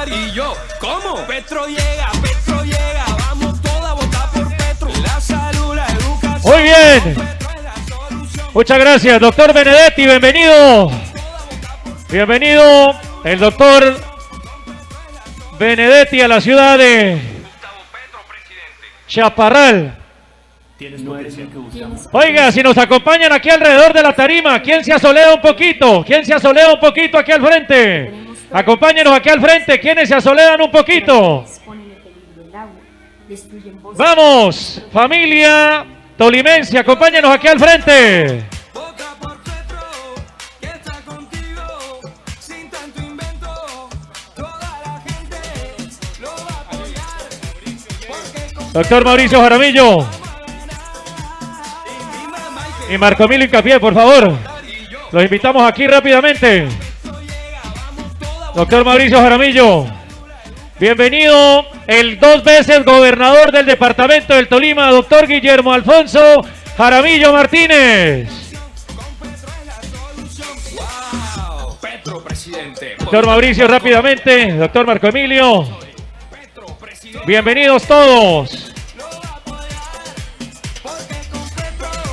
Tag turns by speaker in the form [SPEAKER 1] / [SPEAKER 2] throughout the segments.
[SPEAKER 1] votar. Y yo, ¿cómo? Petro llega, vamos todos a votar por Petro. La salud, la educación.
[SPEAKER 2] Muy bien. Muchas gracias, doctor Benedetti, bienvenido. Bienvenido el doctor Benedetti a la ciudad de Chaparral. Oiga, si nos acompañan aquí alrededor de la tarima, ¿quién se asolea un poquito? ¿Quién se asolea un poquito aquí al frente? Acompáñenos aquí al frente, ¿quiénes se asolean un poquito? Vamos, familia tolimense, acompáñenos aquí al frente. Doctor Mauricio Jaramillo y Marco Emilio Hincapié, por favor. Los invitamos aquí rápidamente. Doctor Mauricio Jaramillo, bienvenido el 2 veces gobernador del departamento del Tolima, doctor Guillermo Alfonso Jaramillo Martínez. Doctor Mauricio, rápidamente. Doctor Marco Emilio. Bienvenidos todos.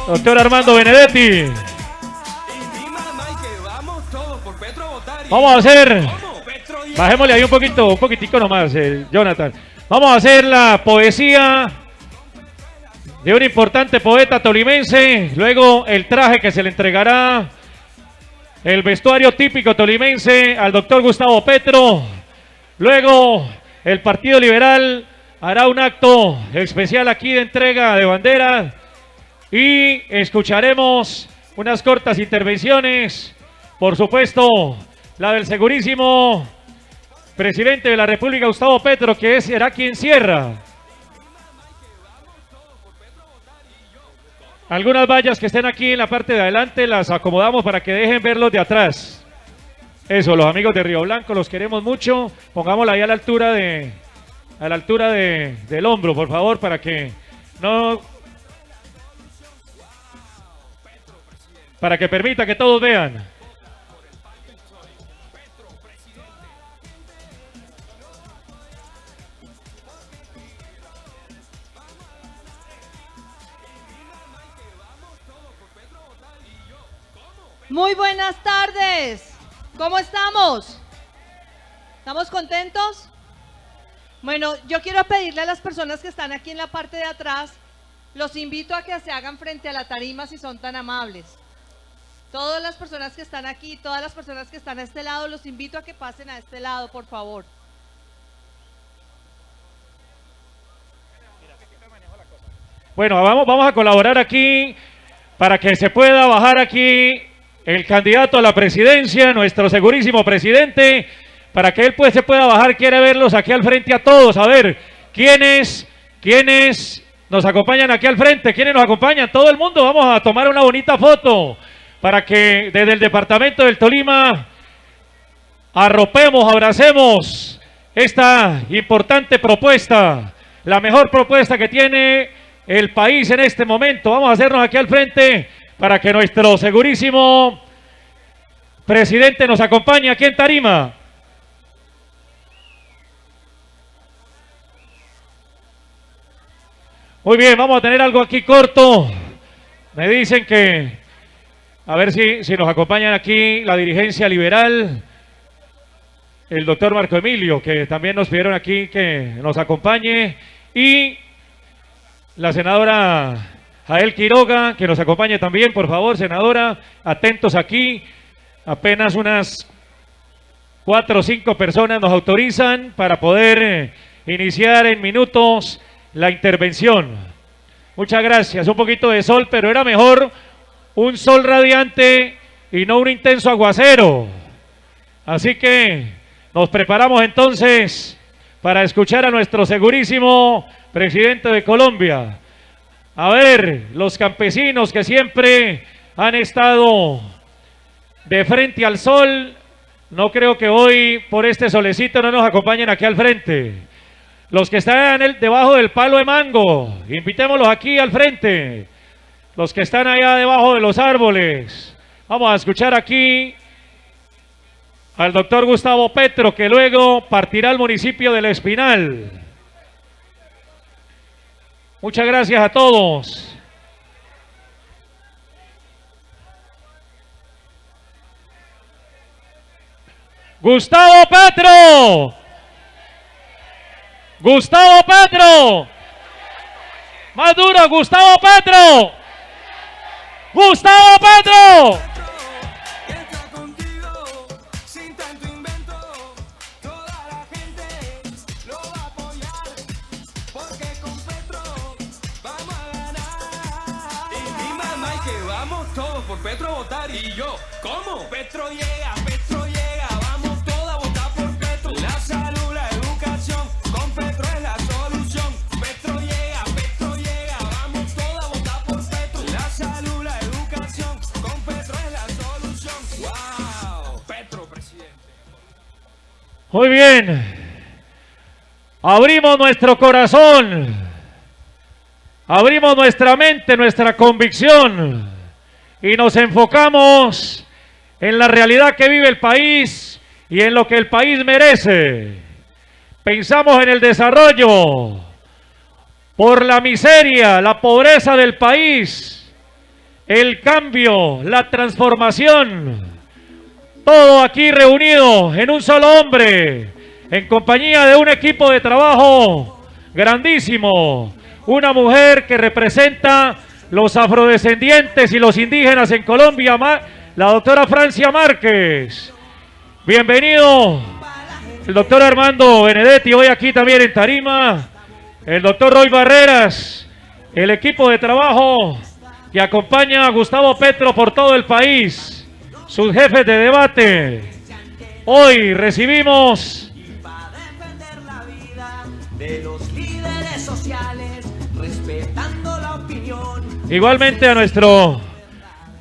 [SPEAKER 2] Doctor Armando Benedetti. Vamos a hacer, bajémosle ahí un poquitico nomás, Jonathan. Vamos a hacer la poesía de un importante poeta tolimense. Luego el traje que se le entregará, el vestuario típico tolimense al doctor Gustavo Petro. Luego el Partido Liberal hará un acto especial aquí de entrega de banderas y escucharemos unas cortas intervenciones, por supuesto, la del segurísimo presidente de la República, Gustavo Petro, que será quien cierra. Algunas vallas que estén aquí en la parte de adelante las acomodamos para que dejen ver los de atrás. Eso, los amigos de Río Blanco, los queremos mucho. Pongámosla ahí a la altura del hombro, por favor, para que no, para que permita que todos vean.
[SPEAKER 3] Muy buenas tardes. ¿Cómo estamos? ¿Estamos contentos? Bueno, yo quiero pedirle a las personas que están aquí en la parte de atrás, los invito a que se hagan frente a la tarima si son tan amables. Todas las personas que están aquí, todas las personas que están a este lado, los invito a que pasen a este lado, por favor.
[SPEAKER 2] Bueno, vamos a colaborar aquí para que se pueda bajar aquí el candidato a la presidencia, nuestro segurísimo presidente, para que él pues se pueda bajar. Quiere verlos aquí al frente a todos. A ver, ¿quiénes nos acompañan aquí al frente? ¿Quiénes nos acompañan? Todo el mundo. Vamos a tomar una bonita foto para que desde el departamento del Tolima arropemos, abracemos esta importante propuesta, la mejor propuesta que tiene el país en este momento. Vamos a hacernos aquí al frente para que nuestro segurísimo presidente nos acompañe aquí en tarima. Muy bien, vamos a tener algo aquí corto. Me dicen que, a ver si nos acompañan aquí la dirigencia liberal, el doctor Marco Emilio, que también nos pidieron aquí que nos acompañe, y la senadora Jael Quiroga, que nos acompañe también, por favor, senadora, atentos aquí. Apenas unas 4 o 5 personas nos autorizan para poder iniciar en minutos la intervención. Muchas gracias. Un poquito de sol, pero era mejor un sol radiante y no un intenso aguacero. Así que nos preparamos entonces para escuchar a nuestro segurísimo presidente de Colombia. A ver, los campesinos que siempre han estado de frente al sol, no creo que hoy por este solecito no nos acompañen aquí al frente. Los que están debajo del palo de mango, invitémoslos aquí al frente. Los que están allá debajo de los árboles, vamos a escuchar aquí al doctor Gustavo Petro, que luego partirá al municipio del Espinal. Muchas gracias a todos. Gustavo Petro. Gustavo Petro. Más duro, Gustavo Petro. Gustavo Petro.
[SPEAKER 1] Está contigo, sin tanto invento. Toda la gente lo va a apoyar. Porque con Petro vamos a ganar. Y mi mamá y que vamos todos por Petro a votar. Y yo, ¿cómo? Petro llega, vamos todos a votar por Petro. La salud, la educación, con Petro es la solución. Petro llega, vamos todos a votar por Petro. La salud, la educación, con Petro es la solución. ¡Wow! Petro, presidente.
[SPEAKER 2] Muy bien. Abrimos nuestro corazón. Abrimos nuestra mente, nuestra convicción. Y nos enfocamos en la realidad que vive el país y en lo que el país merece. Pensamos en el desarrollo, por la miseria, la pobreza del país, el cambio, la transformación. Todo aquí reunido en un solo hombre, en compañía de un equipo de trabajo grandísimo. Una mujer que representa los afrodescendientes y los indígenas en Colombia, la doctora Francia Márquez. Bienvenido el doctor Armando Benedetti, hoy aquí también en tarima. El doctor Roy Barreras, el equipo de trabajo que acompaña a Gustavo Petro por todo el país, sus jefes de debate. Hoy recibimos
[SPEAKER 4] de los líderes sociales, respetando la opinión.
[SPEAKER 2] Igualmente a nuestro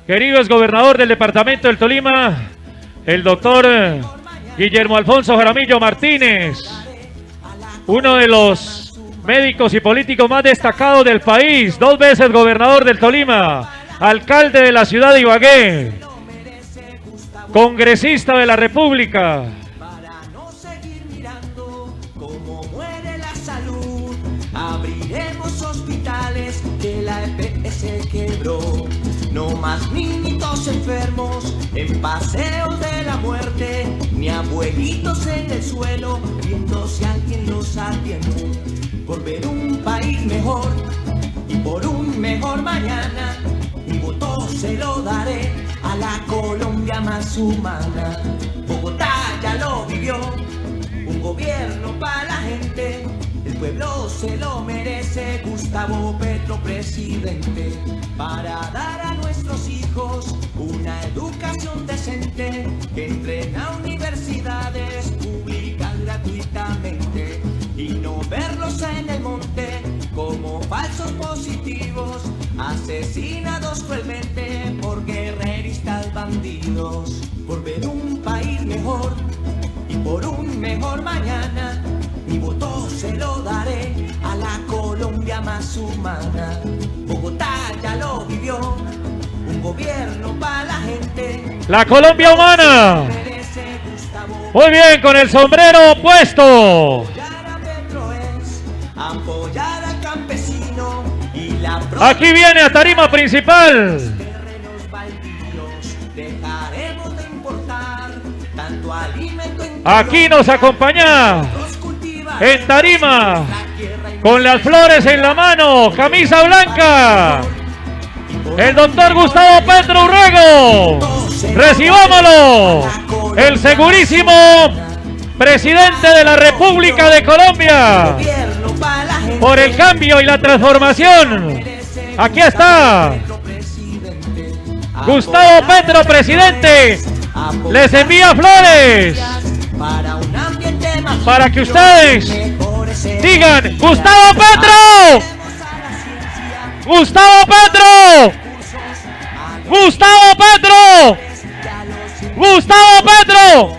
[SPEAKER 2] querido exgobernador del departamento del Tolima, el doctor Guillermo Alfonso Jaramillo Martínez, uno de los médicos y políticos más destacados del país, 2 veces gobernador del Tolima, alcalde de la ciudad de Ibagué, congresista de la República.
[SPEAKER 4] Para no seguir mirando cómo muere la salud, abriremos hospitales que la EPS quebró. No más niñitos enfermos en paseos de la muerte, ni abuelitos en el suelo viendo si alguien los atiende. Por ver un país mejor y por un mejor mañana, mi voto se lo daré a la Colombia más humana. Bogotá ya lo vivió, un gobierno para la gente. El pueblo se lo merece, Gustavo Petro presidente, para dar a nuestros hijos una educación decente, que entren a universidades públicas gratuitamente y no verlos en el monte como falsos positivos, asesinados cruelmente por guerreristas bandidos. Por ver un país mejor y por un mejor mañana, mi voto se lo daré a la Colombia más humana. Bogotá ya lo vivió, un gobierno para la gente.
[SPEAKER 2] La Colombia humana. Muy bien, con el sombrero puesto.
[SPEAKER 4] Apoyar a Petro es apoyar al campesino y la
[SPEAKER 2] Aquí viene a tarima principal.
[SPEAKER 4] terrenos baldíos. Dejaremos de importar tanto alimento en
[SPEAKER 2] Aquí nos acompaña en tarima, con las flores en la mano, camisa blanca, el doctor Gustavo Petro Urrego. Recibámoslo, el segurísimo presidente de la República de Colombia, por el cambio y la transformación. Aquí está Gustavo Petro, presidente, les envía flores para que ustedes digan: Gustavo Petro, Gustavo Petro, Gustavo Petro, Gustavo Petro.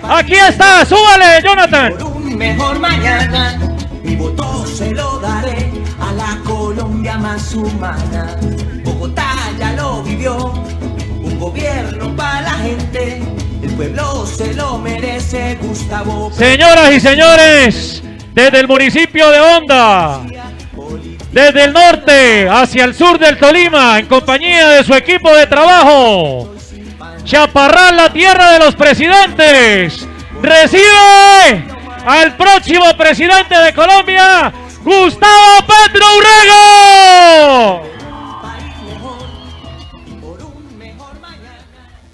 [SPEAKER 2] Aquí está, súbale, Jonathan.
[SPEAKER 4] Por un mejor mañana, mi voto se lo daré a la Colombia más humana. Bogotá ya lo vivió, un gobierno para la gente. El pueblo se lo merece, Gustavo.
[SPEAKER 2] Señoras y señores, desde el municipio de Honda, desde el norte hacia el sur del Tolima, en compañía de su equipo de trabajo, Chaparral, la tierra de los presidentes, recibe al próximo presidente de Colombia, Gustavo Petro Urrego.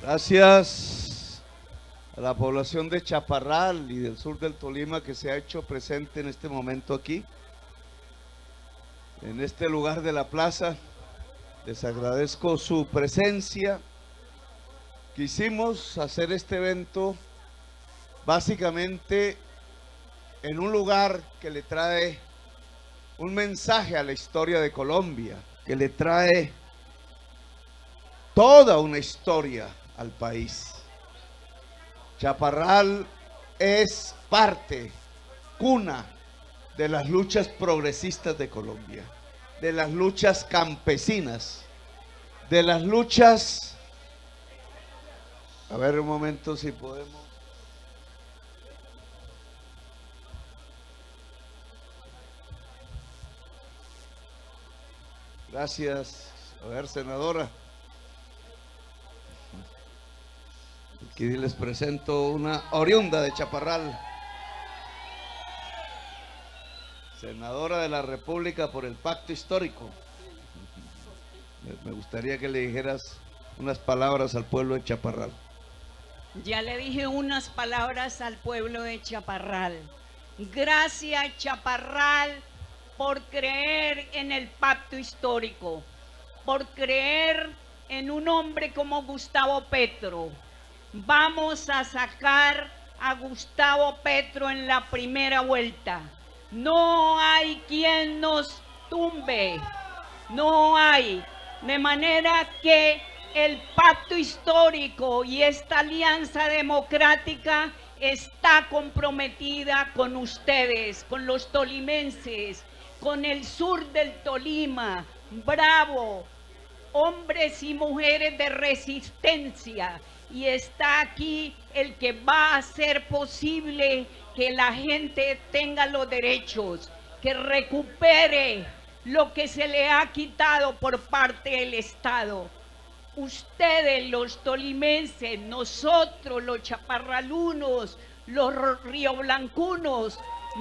[SPEAKER 5] Gracias a la población de Chaparral y del sur del Tolima que se ha hecho presente en este momento aquí, en este lugar de la plaza. Les agradezco su presencia. Quisimos hacer este evento básicamente en un lugar que le trae un mensaje a la historia de Colombia, que le trae toda una historia al país. Chaparral es parte, cuna de las luchas progresistas de Colombia, de las luchas campesinas, de las luchas... A ver un momento si podemos... Gracias. A ver, senadora. Aquí les presento una oriunda de Chaparral. Senadora de la República por el Pacto Histórico. Me gustaría que le dijeras unas palabras al pueblo de Chaparral.
[SPEAKER 6] Ya le dije unas palabras al pueblo de Chaparral. Gracias, Chaparral, por creer en el pacto histórico, por creer en un hombre como Gustavo Petro. Vamos a sacar a Gustavo Petro en la primera vuelta. No hay quien nos tumbe, no hay. De manera que el pacto histórico y esta alianza democrática está comprometida con ustedes, con los tolimenses, con el sur del Tolima. Bravo, hombres y mujeres de resistencia. Y está aquí el que va a hacer posible que la gente tenga los derechos, que recupere lo que se le ha quitado por parte del Estado. Ustedes, los tolimenses, nosotros, los chaparralunos, los rioblancunos,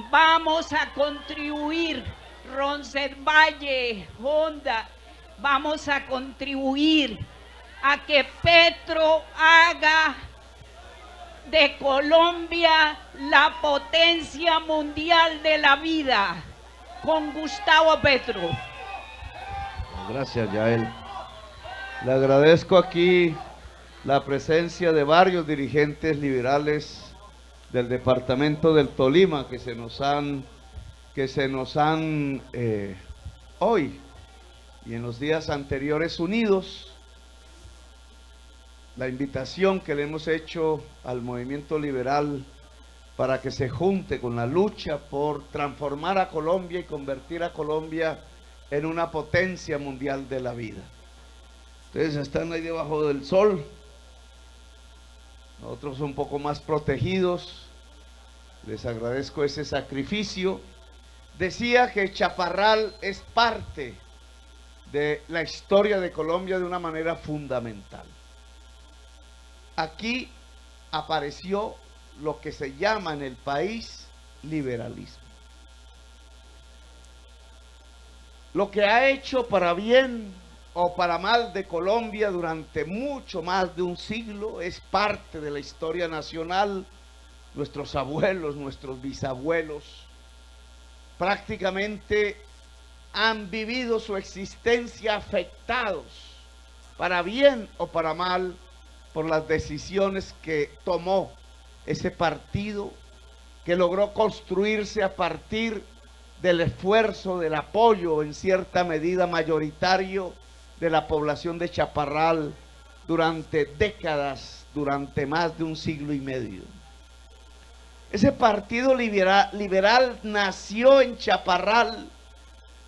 [SPEAKER 6] vamos a contribuir, Roncesvalles, Honda, vamos a contribuir a que Petro haga de Colombia la potencia mundial de la vida, con Gustavo Petro.
[SPEAKER 5] Gracias, Yael. Le agradezco aquí la presencia de varios dirigentes liberales del departamento del Tolima que se nos han hoy y en los días anteriores unidos. La invitación que le hemos hecho al movimiento liberal para que se junte con la lucha por transformar a Colombia y convertir a Colombia en una potencia mundial de la vida. Ustedes están ahí debajo del sol, nosotros un poco más protegidos. Les agradezco ese sacrificio. Decía que Chaparral es parte de la historia de Colombia de una manera fundamental. Aquí apareció lo que se llama en el país liberalismo. Lo que ha hecho para bien o para mal de Colombia durante mucho más de un siglo es parte de la historia nacional. Nuestros abuelos, nuestros bisabuelos prácticamente han vivido su existencia afectados, para bien o para mal, por las decisiones que tomó ese partido que logró construirse a partir del esfuerzo, del apoyo en cierta medida mayoritario de la población de Chaparral durante décadas, durante más de un siglo y medio. Ese partido liberal nació en Chaparral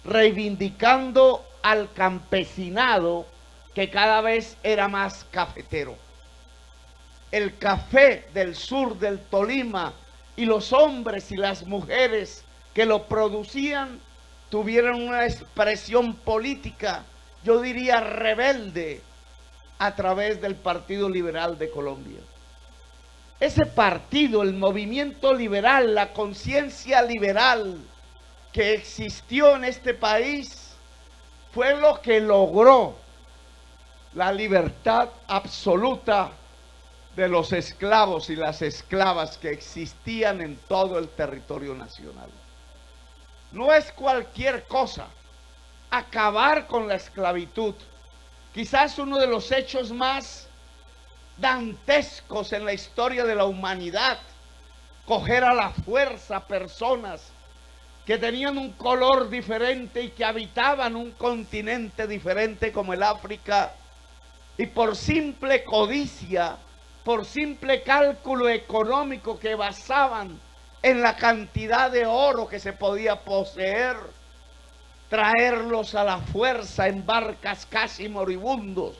[SPEAKER 5] reivindicando al campesinado que cada vez era más cafetero. el café del sur del Tolima y los hombres y las mujeres que lo producían tuvieron una expresión política, yo diría rebelde, a través del Partido Liberal de Colombia. Ese partido, el movimiento liberal, la conciencia liberal que existió en este país, fue lo que logró la libertad absoluta de los esclavos y las esclavas que existían en todo el territorio nacional. No es cualquier cosa acabar con la esclavitud. Quizás uno de los hechos más dantescos en la historia de la humanidad, coger a la fuerza personas que tenían un color diferente y que habitaban un continente diferente como el África, y por simple codicia, por simple cálculo económico que basaban en la cantidad de oro que se podía poseer, traerlos a la fuerza en barcas casi moribundos,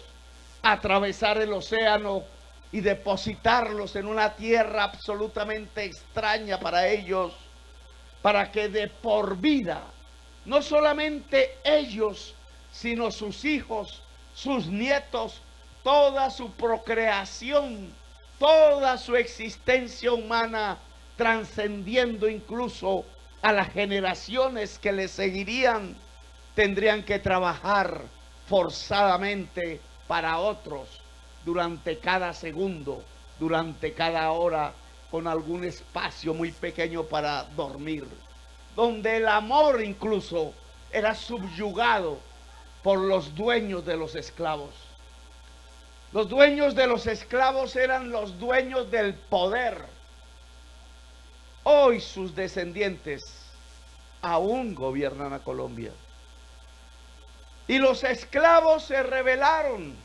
[SPEAKER 5] atravesar el océano y depositarlos en una tierra absolutamente extraña para ellos, para que de por vida, no solamente ellos, sino sus hijos, sus nietos, toda su procreación, toda su existencia humana, trascendiendo incluso a las generaciones que le seguirían, tendrían que trabajar forzadamente para otros durante cada segundo, durante cada hora, con algún espacio muy pequeño para dormir, donde el amor incluso era subyugado por los dueños de los esclavos. Los dueños de los esclavos eran los dueños del poder. Hoy sus descendientes aún gobiernan a Colombia. Y los esclavos se rebelaron.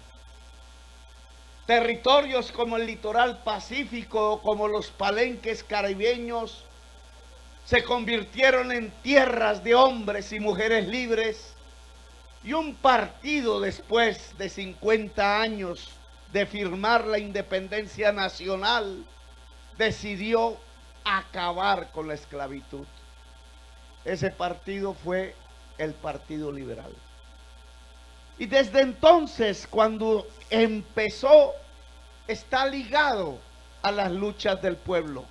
[SPEAKER 5] Territorios como el litoral pacífico, como los palenques caribeños, se convirtieron en tierras de hombres y mujeres libres. Y un partido después de 50 años de firmar la independencia nacional, decidió acabar con la esclavitud. Ese partido fue el Partido Liberal. Y desde entonces, cuando empezó, está ligado a las luchas del pueblo.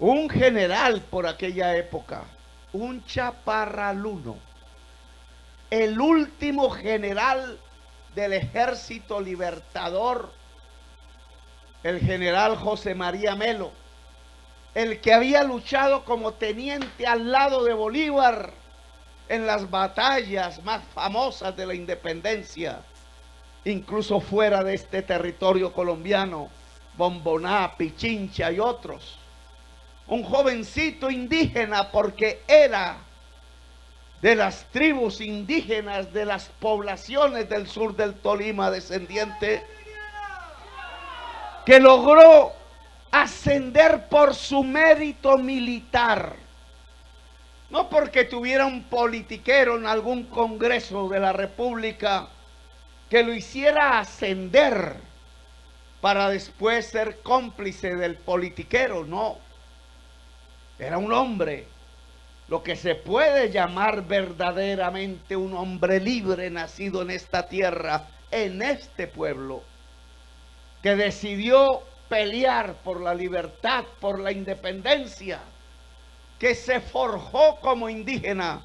[SPEAKER 5] Un general por aquella época, un chaparraluno, el último general del Ejército Libertador, el general José María Melo, el que había luchado como teniente al lado de Bolívar en las batallas más famosas de la independencia, incluso fuera de este territorio colombiano, Bomboná, Pichincha y otros. Un jovencito indígena, porque era de las tribus indígenas de las poblaciones del sur del Tolima, descendiente, que logró ascender por su mérito militar, no porque tuviera un politiquero en algún congreso de la República que lo hiciera ascender para después ser cómplice del politiquero, no. Era un hombre, lo que se puede llamar verdaderamente un hombre libre, nacido en esta tierra, en este pueblo, que decidió pelear por la libertad, por la independencia, que se forjó como indígena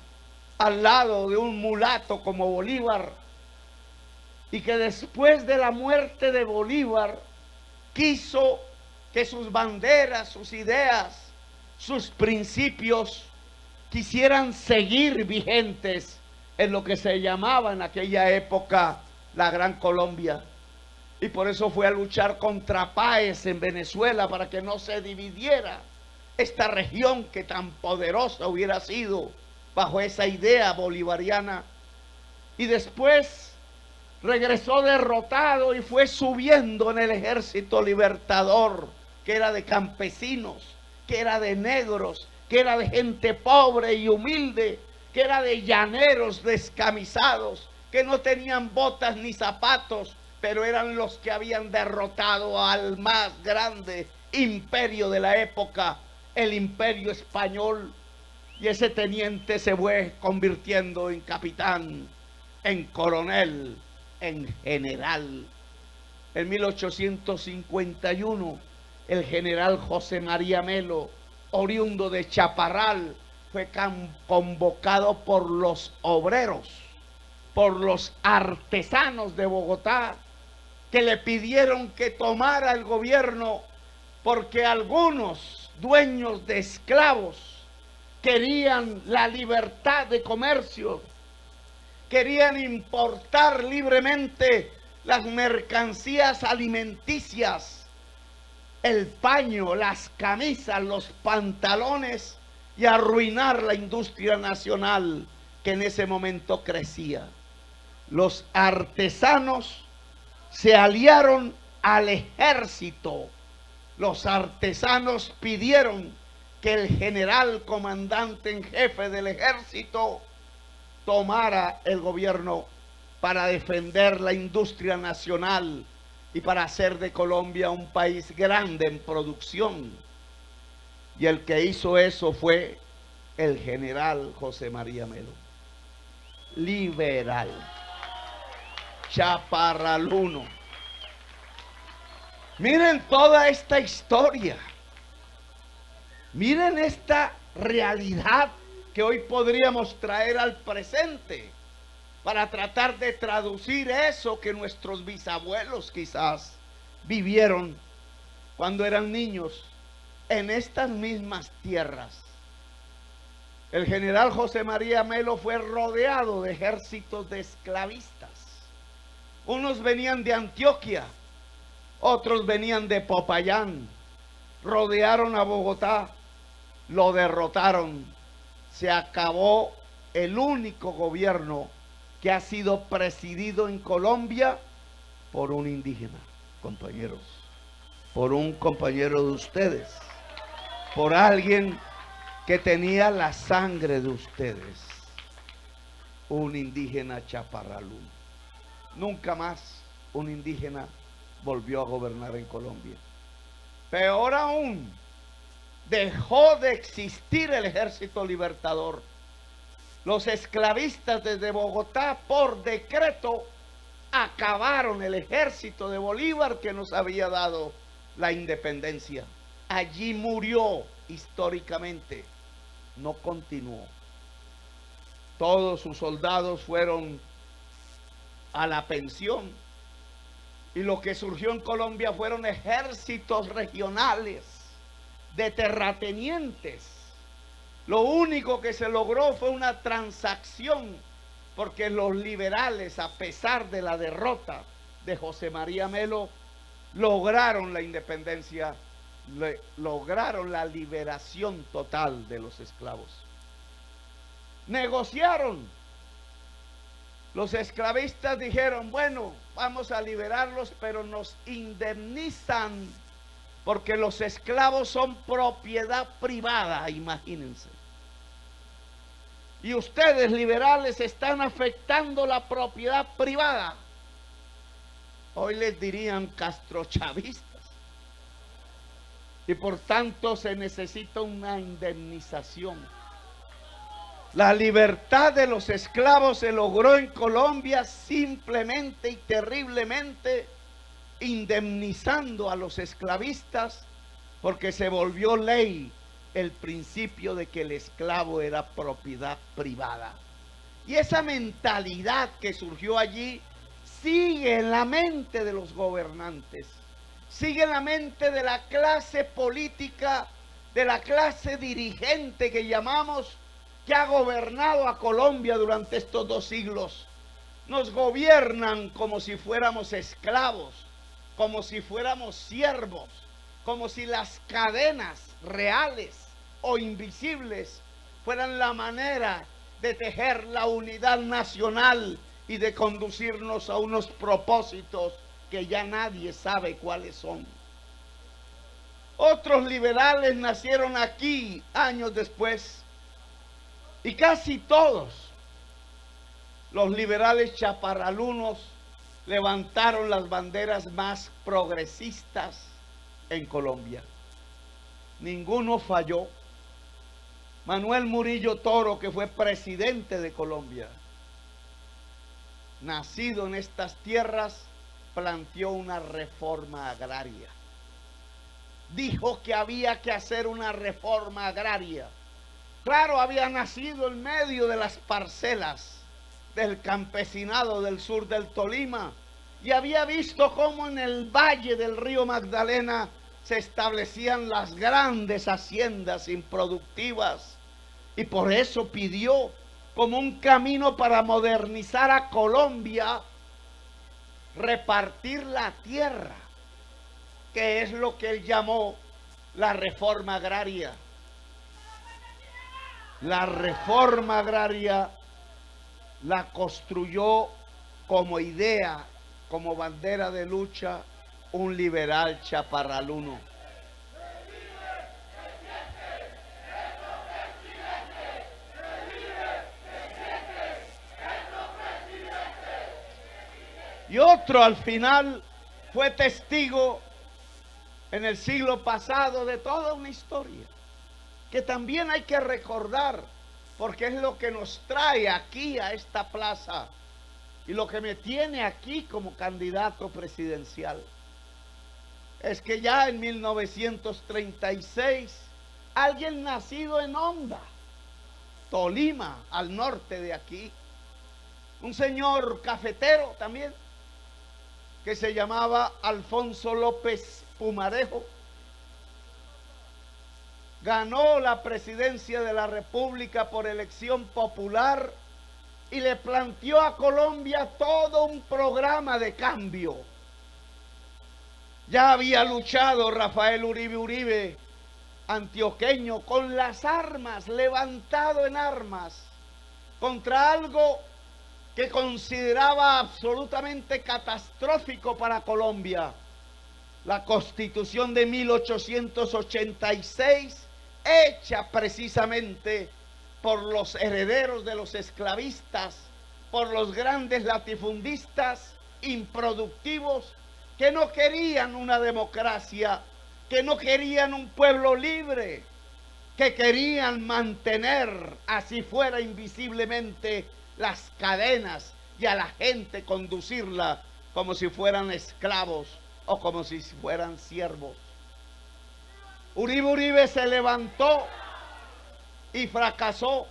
[SPEAKER 5] al lado de un mulato como Bolívar, y que después de la muerte de Bolívar quiso que sus banderas, sus ideas, sus principios quisieran seguir vigentes en lo que se llamaba en aquella época la Gran Colombia. Y por eso fue a luchar contra Páez en Venezuela, para que no se dividiera esta región que tan poderosa hubiera sido bajo esa idea bolivariana. Y después regresó derrotado y fue subiendo en el Ejército Libertador, que era de campesinos, que era de negros, que era de gente pobre y humilde, que era de llaneros descamisados, que no tenían botas ni zapatos, pero eran los que habían derrotado al más grande imperio de la época, el Imperio Español. Y ese teniente se fue convirtiendo en capitán, en coronel, en general. En 1851, el general José María Melo, oriundo de Chaparral, fue convocado por los obreros, por los artesanos de Bogotá, que le pidieron que tomara el gobierno porque algunos dueños de esclavos querían la libertad de comercio, querían importar libremente las mercancías alimenticias, el paño, las camisas, los pantalones, y arruinar la industria nacional que en ese momento crecía. Los artesanos se aliaron al ejército. Los artesanos pidieron que el general comandante en jefe del ejército tomara el gobierno para defender la industria nacional y para hacer de Colombia un país grande en producción. Y el que hizo eso fue el general José María Melo. Liberal, chaparraluno. Miren toda esta historia. Miren esta realidad que hoy podríamos traer al presente para tratar de traducir eso que nuestros bisabuelos quizás vivieron cuando eran niños en estas mismas tierras. El general José María Melo fue rodeado de ejércitos de esclavistas. Unos venían de Antioquia, otros venían de Popayán. Rodearon a Bogotá, lo derrotaron. Se acabó el único gobierno que ha sido presidido en Colombia por un indígena, compañeros, por un compañero de ustedes, por alguien que tenía la sangre de ustedes, un indígena chaparraluno. Nunca más un indígena volvió a gobernar en Colombia. Peor aún, dejó de existir el Ejército Libertador. Los esclavistas desde Bogotá, por decreto, acabaron el ejército de Bolívar que nos había dado la independencia. Allí murió históricamente, no continuó. Todos sus soldados fueron a la pensión. Y lo que surgió en Colombia fueron ejércitos regionales de terratenientes. Lo único que se logró fue una transacción, porque los liberales, a pesar de la derrota de José María Melo, lograron la independencia, lograron la liberación total de los esclavos. Negociaron. Los esclavistas dijeron, bueno, vamos a liberarlos, pero nos indemnizan, porque los esclavos son propiedad privada, imagínense. Y ustedes, liberales, están afectando la propiedad privada. Hoy les dirían castrochavistas. Y por tanto se necesita una indemnización. La libertad de los esclavos se logró en Colombia simplemente y terriblemente indemnizando a los esclavistas, porque se volvió ley el principio de que el esclavo era propiedad privada. Y esa mentalidad que surgió allí sigue en la mente de los gobernantes, sigue en la mente de la clase política, de la clase dirigente que llamamos, que ha gobernado a Colombia durante estos 2 siglos. Nos gobiernan como si fuéramos esclavos, como si fuéramos siervos, como si las cadenas reales o invisibles fueran la manera de tejer la unidad nacional y de conducirnos a unos propósitos que ya nadie sabe cuáles son. Otros liberales nacieron aquí años después, y casi todos los liberales chaparralunos levantaron las banderas más progresistas en Colombia. Ninguno falló. Manuel Murillo Toro, que fue presidente de Colombia, nacido en estas tierras, planteó una reforma agraria. Dijo que había que hacer una reforma agraria. Claro, había nacido en medio de las parcelas del campesinado del sur del Tolima y había visto cómo en el valle del río Magdalena se establecían las grandes haciendas improductivas, y por eso pidió como un camino para modernizar a Colombia, repartir la tierra, que es lo que él llamó la reforma agraria. La reforma agraria la construyó como idea, como bandera de lucha, un liberal chaparraluno. Y otro al final fue testigo en el siglo pasado de toda una historia que también hay que recordar, porque es lo que nos trae aquí a esta plaza y lo que me tiene aquí como candidato presidencial. Es que ya en 1936 alguien nacido en Honda, Tolima, al norte de aquí, un señor cafetero también, que se llamaba Alfonso López Pumarejo, ganó la presidencia de la República por elección popular y le planteó a Colombia todo un programa de cambio. Ya había luchado Rafael Uribe Uribe, antioqueño, con las armas, levantado en armas, contra algo que consideraba absolutamente catastrófico para Colombia, la Constitución de 1886, hecha precisamente por los herederos de los esclavistas, por los grandes latifundistas improductivos que no querían una democracia, que no querían un pueblo libre, que querían mantener, así fuera invisiblemente, las cadenas y a la gente conducirla como si fueran esclavos o como si fueran siervos. Uribe Uribe se levantó y fracasó,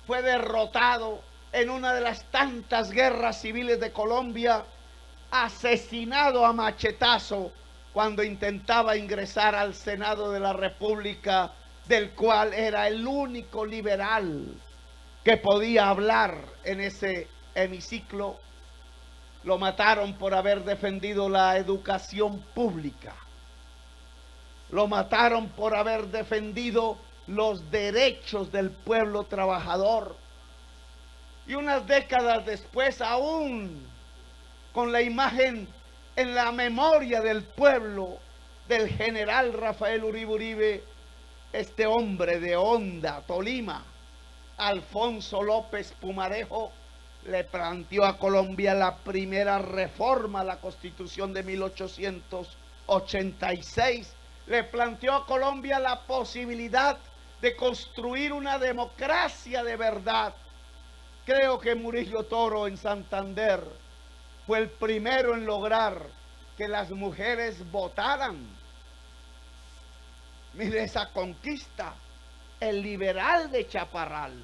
[SPEAKER 5] fue derrotado en una de las tantas guerras civiles de Colombia, asesinado a machetazo cuando intentaba ingresar al Senado de la República, del cual era el único liberal que podía hablar en ese hemiciclo. Lo mataron por haber defendido la educación pública. Lo mataron por haber defendido los derechos del pueblo trabajador. Y unas décadas después, aún con la imagen en la memoria del pueblo del general Rafael Uribe Uribe, este hombre de Honda, Tolima, Alfonso López Pumarejo, le planteó a Colombia la primera reforma a la Constitución de 1886. Le planteó a Colombia la posibilidad de construir una democracia de verdad. Creo que Murillo Toro en Santander fue el primero en lograr que las mujeres votaran. Mire esa conquista, el liberal de Chaparral.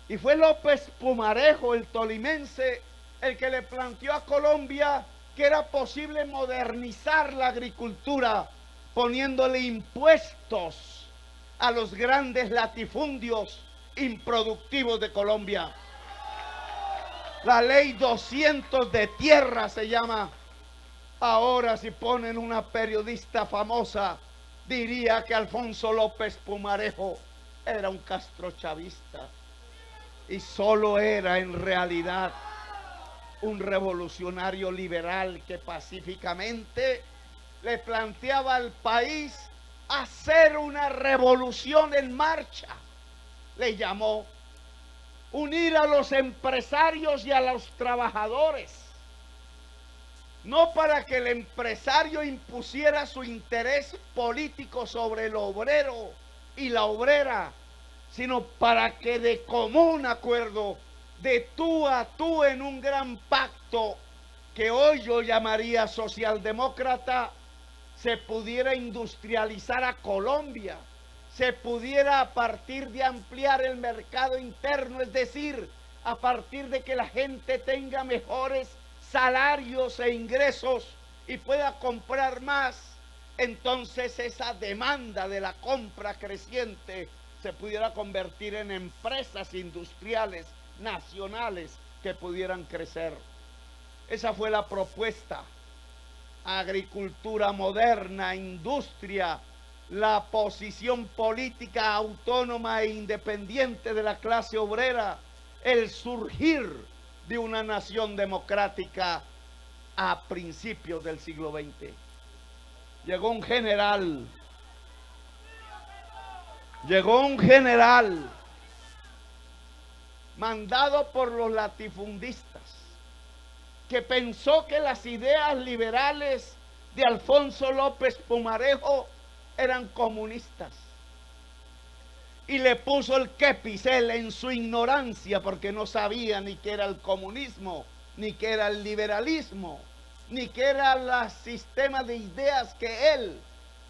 [SPEAKER 5] Y fue López Pumarejo, el tolimense, el que le planteó a Colombia que era posible modernizar la agricultura poniéndole impuestos a los grandes latifundios improductivos de Colombia. La ley 200 de tierra se llama. Ahora, si ponen una periodista famosa, diría que Alfonso López Pumarejo era un castrochavista y solo era en realidad un revolucionario liberal que pacíficamente le planteaba al país hacer una revolución en marcha. Le llamó unir a los empresarios y a los trabajadores, no para que el empresario impusiera su interés político sobre el obrero y la obrera, sino para que de común acuerdo, de tú a tú en un gran pacto que hoy yo llamaría socialdemócrata, se pudiera industrializar a Colombia, se pudiera, a partir de ampliar el mercado interno, es decir, a partir de que la gente tenga mejores salarios e ingresos y pueda comprar más, entonces esa demanda de la compra creciente se pudiera convertir en empresas industriales nacionales que pudieran crecer. Esa fue la propuesta. Agricultura moderna, industria, la posición política autónoma e independiente de la clase obrera, el surgir de una nación democrática a principios del siglo XX. Llegó un general mandado por los latifundistas, que pensó que las ideas liberales de Alfonso López Pumarejo eran comunistas, y le puso el kepis él en su ignorancia, porque no sabía ni qué era el comunismo, ni qué era el liberalismo, ni qué era el sistema de ideas que él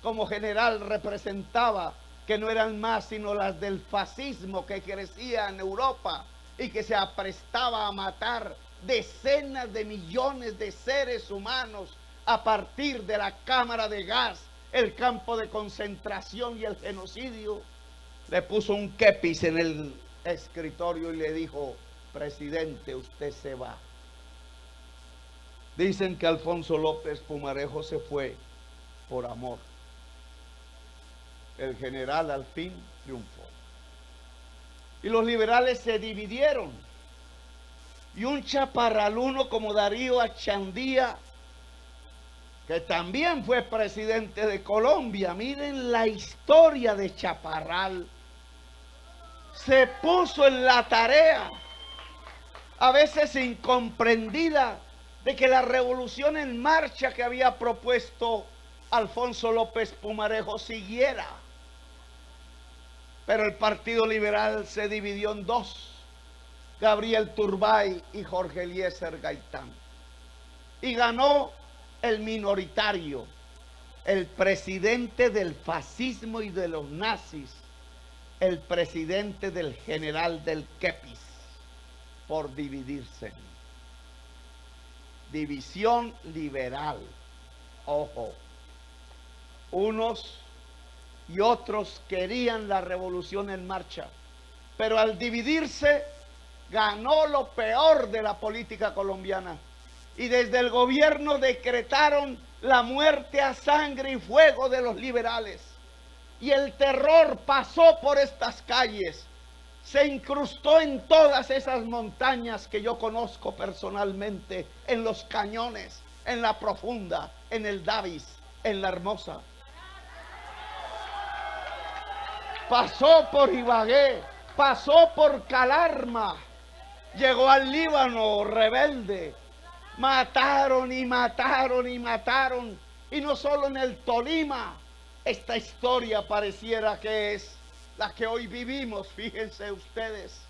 [SPEAKER 5] como general representaba, que no eran más sino las del fascismo que crecía en Europa y que se aprestaba a matar decenas de millones de seres humanos a partir de la cámara de gas, el campo de concentración y el genocidio. Le puso un kepis en el escritorio y le dijo: presidente, usted se va. Dicen que Alfonso López Pumarejo se fue por amor. El general al fin triunfó. Y los liberales se dividieron. Y un chaparraluno como Darío Achandía, que también fue presidente de Colombia, miren la historia de Chaparral, se puso en la tarea, a veces incomprendida, de que la revolución en marcha que había propuesto Alfonso López Pumarejo siguiera. Pero el Partido Liberal se dividió en dos: Gabriel Turbay y Jorge Eliezer Gaitán. Y ganó el minoritario, el presidente del fascismo y de los nazis, el presidente del general del kepis, por dividirse. División liberal. Ojo, unos y otros querían la revolución en marcha, pero al dividirse ganó lo peor de la política colombiana, y desde el gobierno decretaron la muerte a sangre y fuego de los liberales, y el terror pasó por estas calles, se incrustó en todas esas montañas que yo conozco personalmente, en los Cañones, en la Profunda, en el Davis, en la Hermosa. Pasó por Ibagué, pasó por Calarma, llegó al Líbano rebelde. Mataron y mataron y mataron. Y no solo en el Tolima. Esta historia pareciera que es la que hoy vivimos, fíjense ustedes,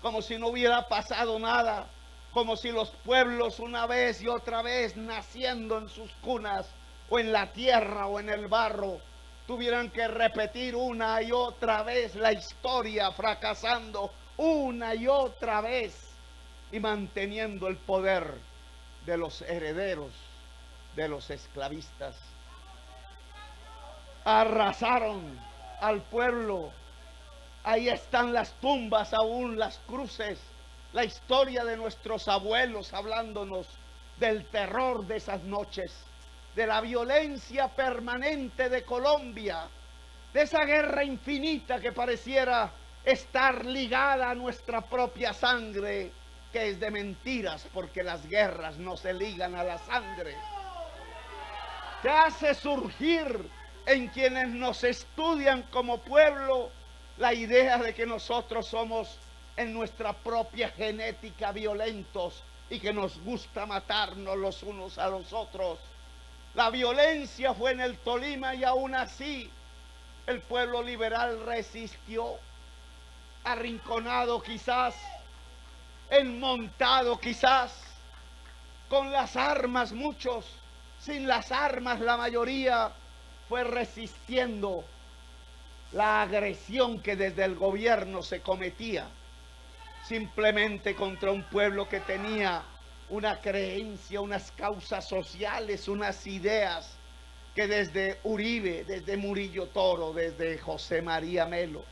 [SPEAKER 5] como si no hubiera pasado nada, como si los pueblos una vez y otra vez, naciendo en sus cunas o en la tierra o en el barro, tuvieran que repetir una y otra vez la historia, fracasando una y otra vez y manteniendo el poder de los herederos de los esclavistas. Arrasaron al pueblo. Ahí están las tumbas aún, las cruces, la historia de nuestros abuelos hablándonos del terror de esas noches, de la violencia permanente de Colombia, de esa guerra infinita que pareciera estar ligada a nuestra propia sangre, que es de mentiras, porque las guerras no se ligan a la sangre. Que hace surgir en quienes nos estudian como pueblo la idea de que nosotros somos en nuestra propia genética violentos y que nos gusta matarnos los unos a los otros. La violencia fue en el Tolima y aún así el pueblo liberal resistió, arrinconado quizás, enmontado quizás, con las armas muchos, sin las armas la mayoría, fue resistiendo la agresión que desde el gobierno se cometía simplemente contra un pueblo que tenía una creencia, unas causas sociales, unas ideas que desde Uribe, desde Murillo Toro, desde José María Melo,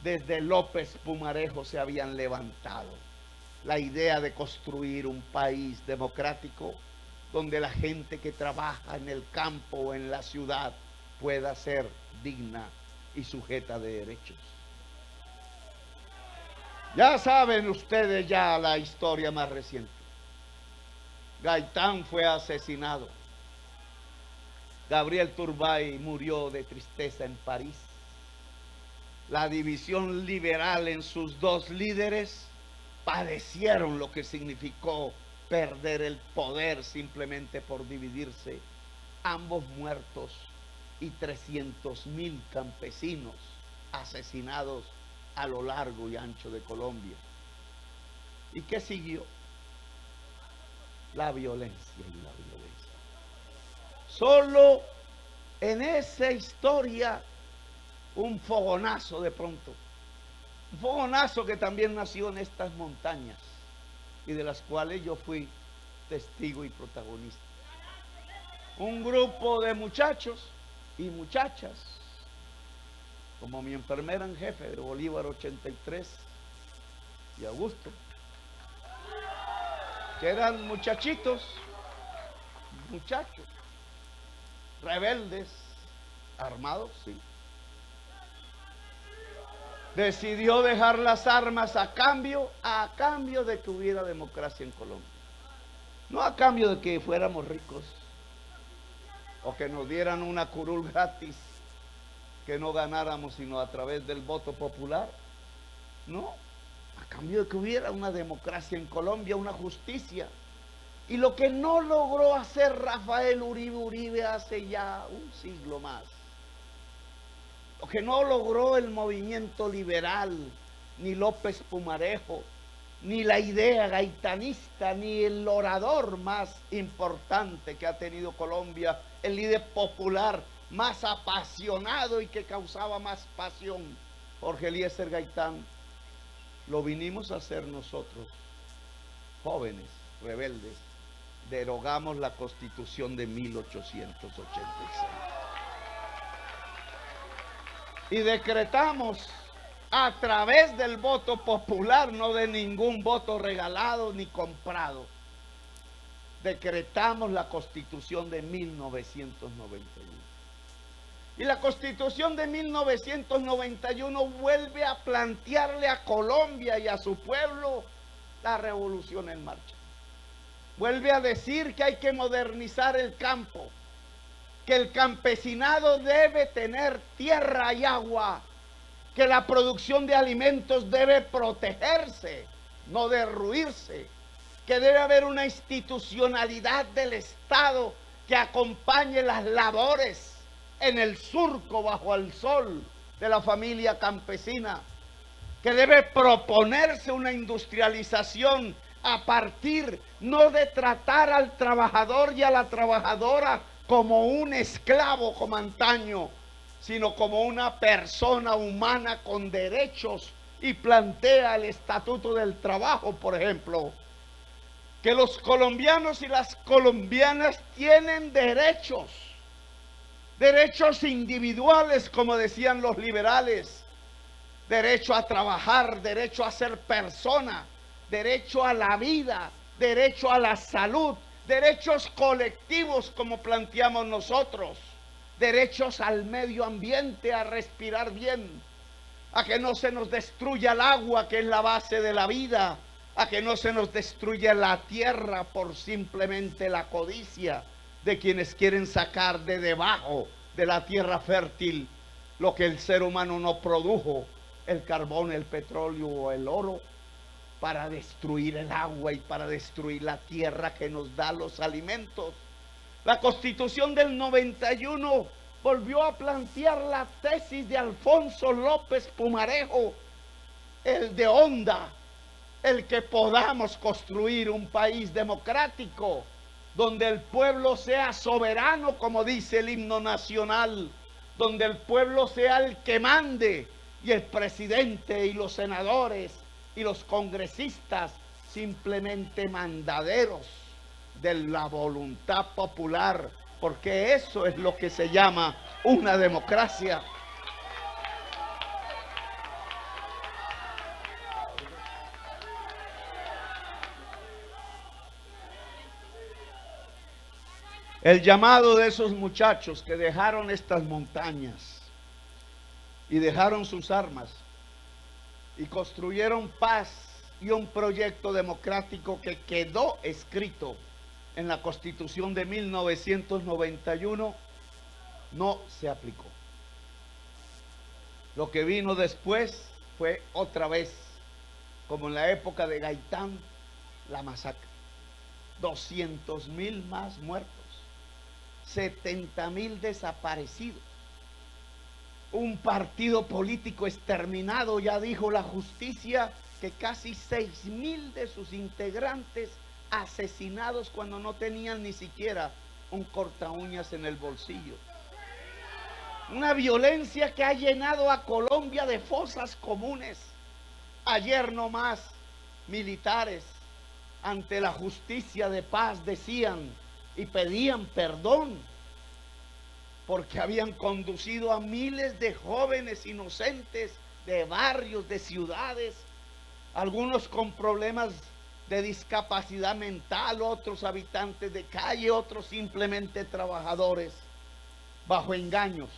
[SPEAKER 5] desde López Pumarejo se habían levantado. La idea de construir un país democrático donde la gente que trabaja en el campo o en la ciudad pueda ser digna y sujeta de derechos. Ya saben ustedes ya la historia más reciente. Gaitán fue asesinado. Gabriel Turbay murió de tristeza en París. La división liberal en sus dos líderes padecieron lo que significó perder el poder simplemente por dividirse. Ambos muertos y 300.000 campesinos asesinados a lo largo y ancho de Colombia. ¿Y qué siguió? La violencia y la violencia. Solo en esa historia un fogonazo de pronto. Un fogonazo que también nació en estas montañas y de las cuales yo fui testigo y protagonista. Un grupo de muchachos y muchachas, como mi enfermera en jefe de Bolívar 83 y Augusto, que eran muchachitos, muchachos, rebeldes, armados, sí. Decidió dejar las armas a cambio de que hubiera democracia en Colombia. No a cambio de que fuéramos ricos o que nos dieran una curul gratis que no ganáramos sino a través del voto popular. No, a cambio de que hubiera una democracia en Colombia, una justicia. Y lo que no logró hacer Rafael Uribe hace ya un siglo más, lo que no logró el movimiento liberal, ni López Pumarejo, ni la idea gaitanista, ni el orador más importante que ha tenido Colombia, el líder popular más apasionado y que causaba más pasión, Jorge Eliezer Gaitán, lo vinimos a hacer nosotros, jóvenes, rebeldes. Derogamos la Constitución de 1886 y decretamos a través del voto popular, no de ningún voto regalado ni comprado, decretamos la Constitución de 1991. Y la Constitución de 1991 vuelve a plantearle a Colombia y a su pueblo la revolución en marcha. Vuelve a decir que hay que modernizar el campo, que el campesinado debe tener tierra y agua, que la producción de alimentos debe protegerse, no derruirse, que debe haber una institucionalidad del Estado que acompañe las labores en el surco bajo el sol de la familia campesina, que debe proponerse una industrialización a partir no de tratar al trabajador y a la trabajadora como un esclavo como antaño, sino como una persona humana con derechos, y plantea el Estatuto del Trabajo, por ejemplo, que los colombianos y las colombianas tienen derechos, derechos individuales, como decían los liberales, derecho a trabajar, derecho a ser persona, derecho a la vida, derecho a la salud, derechos colectivos como planteamos nosotros, derechos al medio ambiente, a respirar bien, a que no se nos destruya el agua que es la base de la vida, a que no se nos destruya la tierra por simplemente la codicia de quienes quieren sacar de debajo de la tierra fértil lo que el ser humano no produjo, el carbón, el petróleo o el oro, para destruir el agua y para destruir la tierra que nos da los alimentos. La Constitución del 91 volvió a plantear la tesis de Alfonso López Pumarejo, el de Honda, el que podamos construir un país democrático, donde el pueblo sea soberano, como dice el himno nacional, donde el pueblo sea el que mande y el presidente y los senadores y los congresistas simplemente mandaderos de la voluntad popular, porque eso es lo que se llama una democracia. El llamado de esos muchachos que dejaron estas montañas y dejaron sus armas y construyeron paz y un proyecto democrático que quedó escrito en la Constitución de 1991, no se aplicó. Lo que vino después fue otra vez, como en la época de Gaitán, la masacre. 200,000 más muertos, 70,000 desaparecidos, un partido político exterminado. Ya dijo la justicia que casi 6,000 de sus integrantes asesinados cuando no tenían ni siquiera un cortaúñas en el bolsillo. Una violencia que ha llenado a Colombia de fosas comunes. Ayer nomás, militares ante la justicia de paz decían y pedían perdón porque habían conducido a miles de jóvenes inocentes de barrios, de ciudades, algunos con problemas de discapacidad mental, otros habitantes de calle, otros simplemente trabajadores, bajo engaños,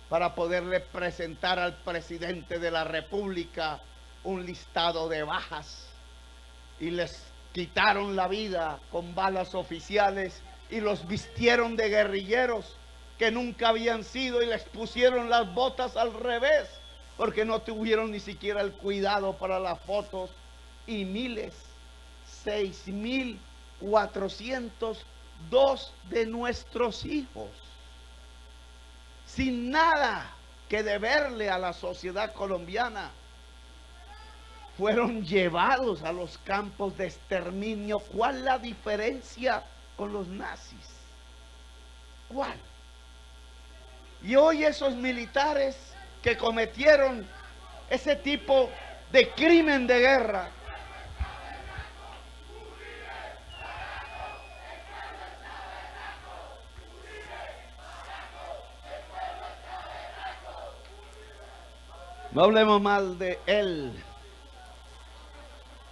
[SPEAKER 5] para poderle presentar al presidente de la República un listado de bajas, y les quitaron la vida con balas oficiales y los vistieron de guerrilleros que nunca habían sido, y les pusieron las botas al revés porque no tuvieron ni siquiera el cuidado para las fotos. Y miles, 6,402 de nuestros hijos, sin nada que deberle a la sociedad colombiana, fueron llevados a los campos de exterminio. ¿Cuál la diferencia con los nazis? ¿Cuál? Y hoy esos militares que cometieron ese tipo de crimen de guerra, no hablemos mal de él,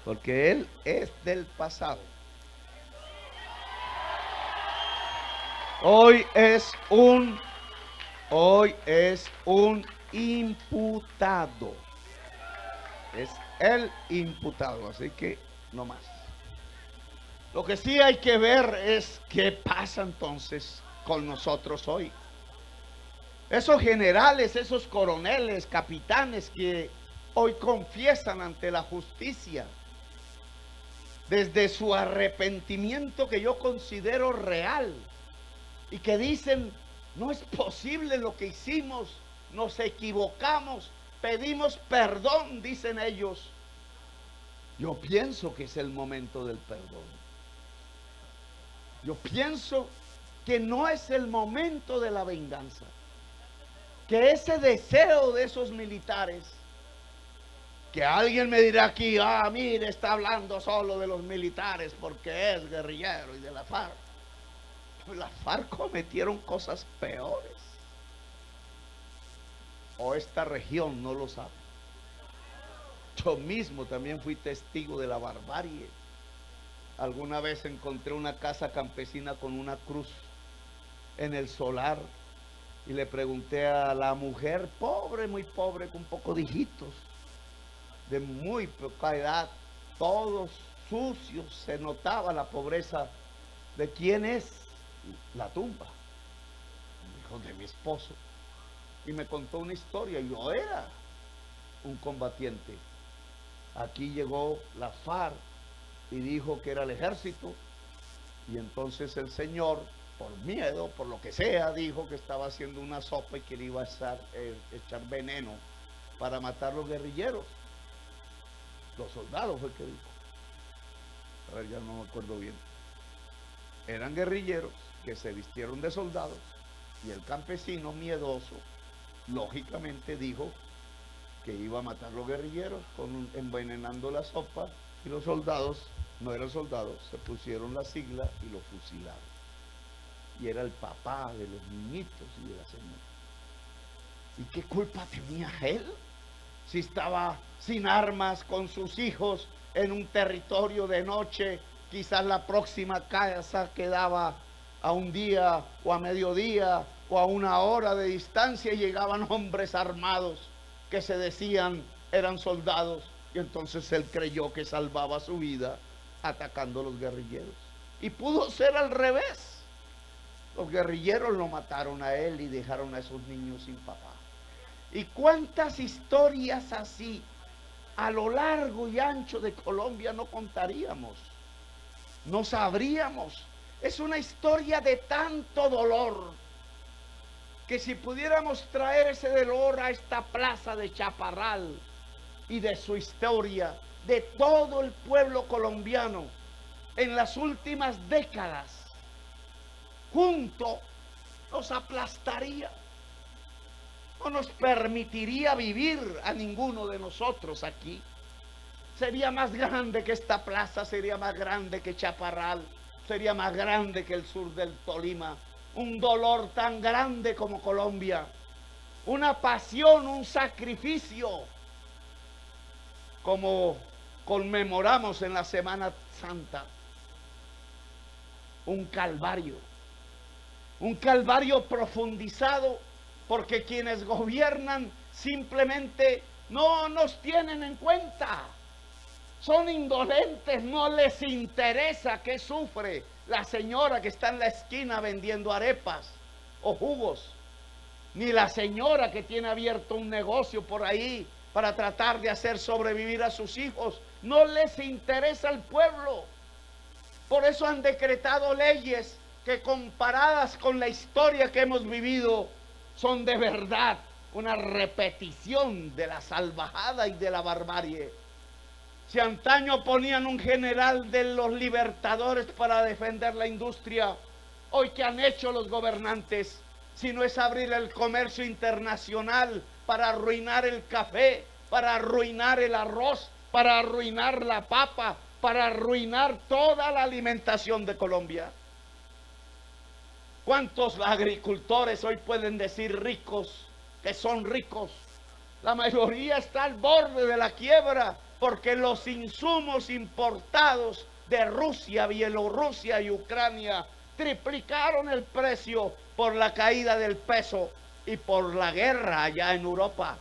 [SPEAKER 5] porque él es del pasado. Hoy es un imputado. Es el imputado, así que no más. Lo que sí hay que ver es qué pasa entonces con nosotros hoy. Esos generales, esos coroneles, capitanes que hoy confiesan ante la justicia, desde su arrepentimiento que yo considero real, y que dicen: no es posible lo que hicimos, nos equivocamos, pedimos perdón, dicen ellos. Yo pienso que es el momento del perdón. Yo pienso que no es el momento de la venganza, que ese deseo de esos militares, que alguien me dirá aquí: ah, mire, está hablando solo de los militares porque es guerrillero y de la FARC. Las FARC cometieron cosas peores, o esta región no lo sabe. Yo mismo también fui testigo de la barbarie. Alguna vez encontré una casa campesina con una cruz en el solar, y le pregunté a la mujer, pobre, muy pobre, con un poco de hijitos, de muy poca edad, todos sucios, se notaba la pobreza. ¿De quién es la tumba? Me dijo: de mi esposo. Y me contó una historia. Yo era un combatiente. aquí llegó la FARC y dijo que era el ejército, y entonces el señor, por miedo, por lo que sea, dijo que estaba haciendo una sopa y que le iba a echar veneno para matar los guerrilleros. Los soldados fue que dijo. A ver, ya no me acuerdo bien. Eran guerrilleros que se vistieron de soldados, y el campesino miedoso, lógicamente, dijo que iba a matar a los guerrilleros envenenando la sopa, y los soldados, no eran soldados, se pusieron la sigla y lo fusilaron. Y era el papá de los niñitos y de la señora. ¿Y qué culpa tenía él? Si estaba sin armas con sus hijos en un territorio de noche, quizás la próxima casa quedaba a un día o a mediodía o a una hora de distancia, y llegaban hombres armados que se decían eran soldados, y entonces él creyó que salvaba su vida atacando a los guerrilleros. Y pudo ser al revés. Los guerrilleros lo mataron a él y dejaron a esos niños sin papá. ¿Y cuántas historias así a lo largo y ancho de Colombia no contaríamos? No sabríamos. Es una historia de tanto dolor que si pudiéramos traer ese dolor a esta plaza de Chaparral y de su historia, de todo el pueblo colombiano en las últimas décadas, junto nos aplastaría. No nos permitiría vivir a ninguno de nosotros aquí. Sería más grande que esta plaza, sería más grande que Chaparral, sería más grande que el sur del Tolima. Un dolor tan grande como Colombia, una pasión, un sacrificio, como conmemoramos en la Semana Santa, un calvario profundizado, porque quienes gobiernan simplemente no nos tienen en cuenta. Son indolentes, no les interesa qué sufre la señora que está en la esquina vendiendo arepas o jugos, ni la señora que tiene abierto un negocio por ahí para tratar de hacer sobrevivir a sus hijos. No les interesa el pueblo. Por eso han decretado leyes que, comparadas con la historia que hemos vivido, son de verdad una repetición de la salvajada y de la barbarie. Si antaño ponían un general de los libertadores para defender la industria, hoy ¿qué han hecho los gobernantes? Si no es abrir el comercio internacional para arruinar el café, para arruinar el arroz, para arruinar la papa, para arruinar toda la alimentación de Colombia. ¿Cuántos agricultores hoy pueden decir ricos que son ricos? La mayoría está al borde de la quiebra, porque los insumos importados de Rusia, Bielorrusia y Ucrania triplicaron el precio por la caída del peso y por la guerra allá en Europa.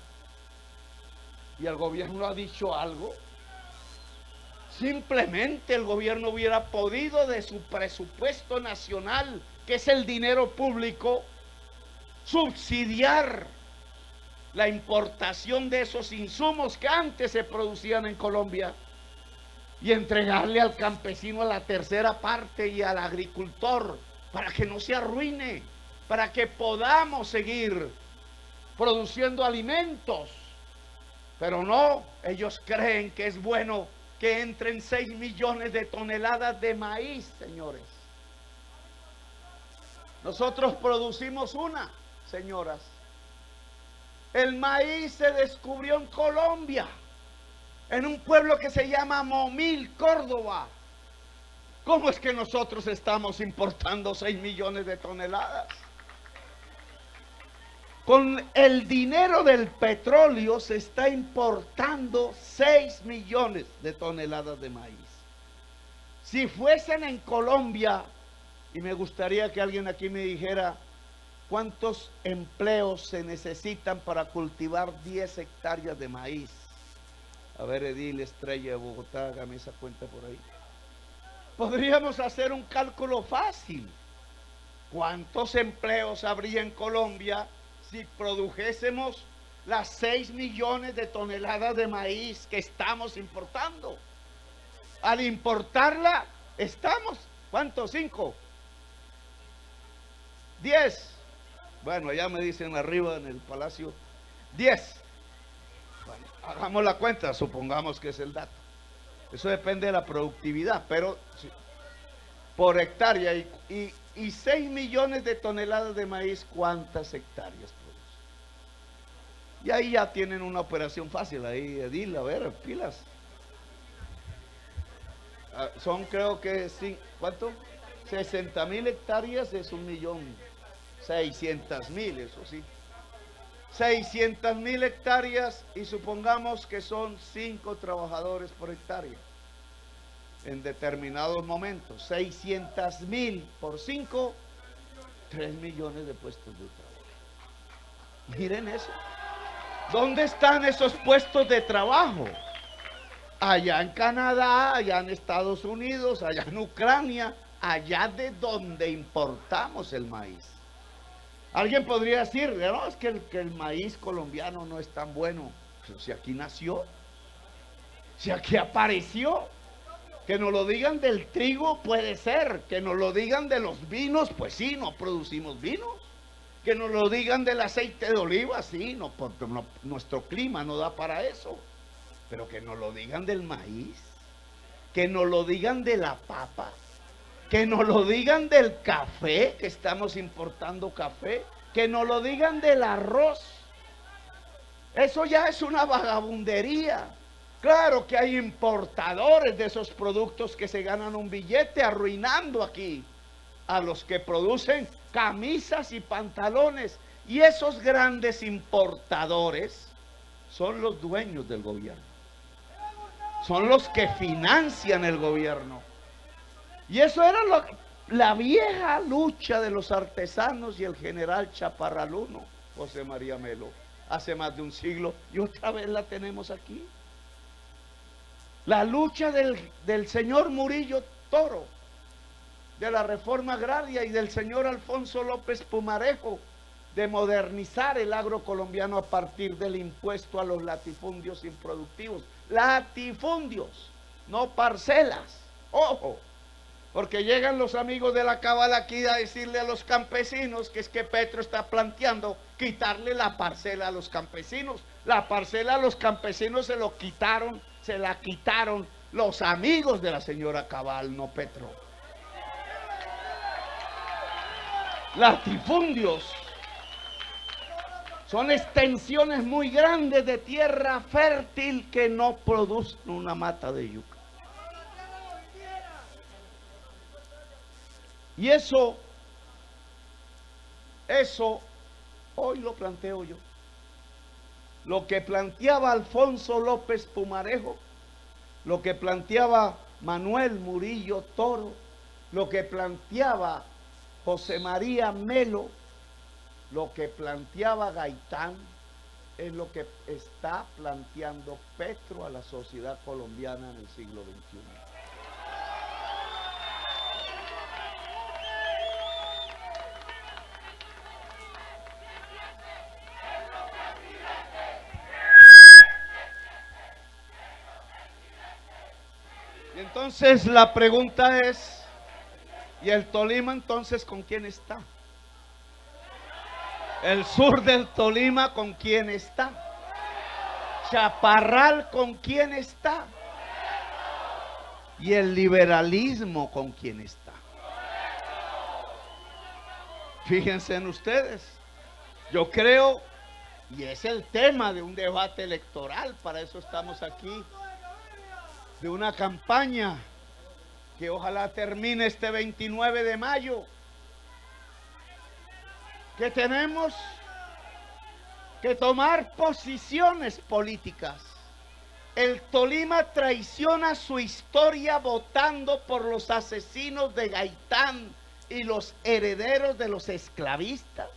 [SPEAKER 5] ¿Y el gobierno ha dicho algo? Simplemente el gobierno hubiera podido, de su presupuesto nacional, que es el dinero público, subsidiar la importación de esos insumos que antes se producían en Colombia y entregarle al campesino la tercera parte y al agricultor para que no se arruine, para que podamos seguir produciendo alimentos. Pero no, ellos creen que es bueno que entren 6 millones de toneladas de maíz, señores. Nosotros producimos una, señoras. El maíz se descubrió en Colombia, en un pueblo que se llama Momil, Córdoba. ¿Cómo es que nosotros estamos importando 6 millones de toneladas? Con el dinero del petróleo se está importando 6 millones de toneladas de maíz. Si fuesen en Colombia, y me gustaría que alguien aquí me dijera ¿cuántos empleos se necesitan para cultivar 10 hectáreas de maíz? A ver, Edil Estrella de Bogotá, hágame esa cuenta por ahí. Podríamos hacer un cálculo fácil. ¿Cuántos empleos habría en Colombia si produjésemos las 6 millones de toneladas de maíz que estamos importando. Al importarla, estamos, ¿cuánto? 5, 10. Bueno, ya me dicen arriba en el palacio, 10. Bueno, hagamos la cuenta, supongamos que es el dato. Eso depende de la productividad, pero por hectárea y 6 millones de toneladas de maíz, ¿cuántas hectáreas produce? Y ahí ya tienen una operación fácil, ahí Edil, a ver, pilas. Son creo que, ¿cuánto? 60.000 hectáreas es 1.600.000, eso sí. 600.000 hectáreas y supongamos que son 5 trabajadores por hectárea en determinados momentos. 600.000 por 5, 3 millones de puestos de trabajo. Miren eso. ¿Dónde están esos puestos de trabajo? Allá en Canadá, allá en Estados Unidos, allá en Ucrania, allá de donde importamos el maíz. Alguien podría decir, no, es que el maíz colombiano no es tan bueno. Pero si aquí nació, si aquí apareció. Que nos lo digan del trigo puede ser, que nos lo digan de los vinos, pues sí, no producimos vinos. Que nos lo digan del aceite de oliva, sí, no, porque nuestro clima no da para eso. Pero que nos lo digan del maíz, que nos lo digan de la papa, que nos lo digan del café, que estamos importando café, que nos lo digan del arroz. Eso ya es una vagabundería. Claro que hay importadores de esos productos que se ganan un billete arruinando aquí a los que producen camisas y pantalones. Y esos grandes importadores son los dueños del gobierno. Son los que financian el gobierno. Y eso era la vieja lucha de los artesanos y el general Chaparral I, José María Melo, hace más de un siglo. Y otra vez la tenemos aquí. La lucha del señor Murillo Toro, de la reforma agraria, y del señor Alfonso López Pumarejo, de modernizar el agro colombiano a partir del impuesto a los latifundios improductivos. Latifundios, no parcelas. Ojo, porque llegan los amigos de la cábala aquí a decirle a los campesinos que es que Petro está planteando quitarle la parcela a los campesinos. La parcela a los campesinos se la quitaron los amigos de la señora Cabal, no Petro. Latifundios son extensiones muy grandes de tierra fértil que no producen una mata de yuca. Y eso hoy lo planteo yo. Lo que planteaba Alfonso López Pumarejo, lo que planteaba Manuel Murillo Toro, lo que planteaba José María Melo, lo que planteaba Gaitán, es lo que está planteando Petro a la sociedad colombiana en el siglo XXI. Y entonces la pregunta es, ¿y el Tolima entonces con quién está? El sur del Tolima ¿con quién está? Chaparral ¿con quién está? Y el liberalismo ¿con quién está? Fíjense en ustedes. Yo creo, y es el tema de un debate electoral, para eso estamos aquí, de una campaña que ojalá termine este 29 de mayo, que tenemos que tomar posiciones políticas. El Tolima traiciona su historia votando por los asesinos de Gaitán y los herederos de los esclavistas.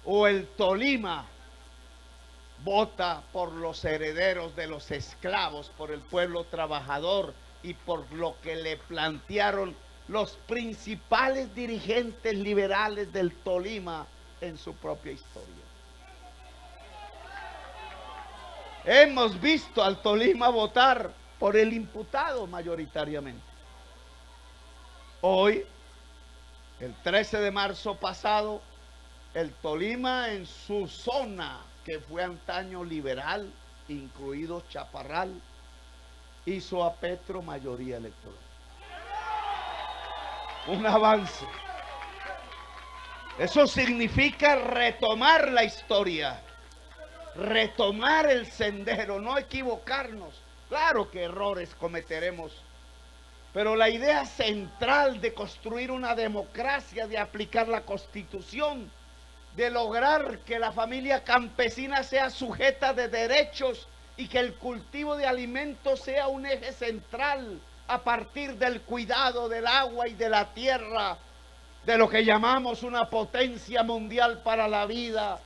[SPEAKER 5] O el Tolima vota por los herederos de los esclavos, por el pueblo trabajador y por lo que le plantearon los principales dirigentes liberales del Tolima en su propia historia. Hemos visto al Tolima votar por el imputado mayoritariamente. Hoy, el 13 de marzo pasado, el Tolima en su zona, que fue antaño liberal, incluido Chaparral, hizo a Petro mayoría electoral. Un avance. Eso significa retomar la historia, retomar el sendero, no equivocarnos. Claro que errores cometeremos, pero la idea central de construir una democracia, de aplicar la Constitución, de lograr que la familia campesina sea sujeta de derechos y que el cultivo de alimentos sea un eje central a partir del cuidado del agua y de la tierra, de lo que llamamos una potencia mundial para la vida,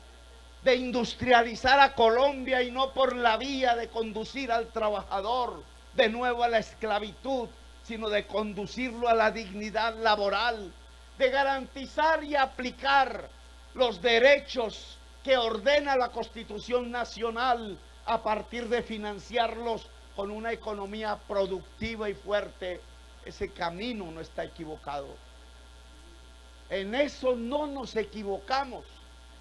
[SPEAKER 5] de industrializar a Colombia y no por la vía de conducir al trabajador de nuevo a la esclavitud, sino de conducirlo a la dignidad laboral, de garantizar y aplicar los derechos que ordena la Constitución Nacional a partir de financiarlos con una economía productiva y fuerte. Ese camino no está equivocado. En eso no nos equivocamos.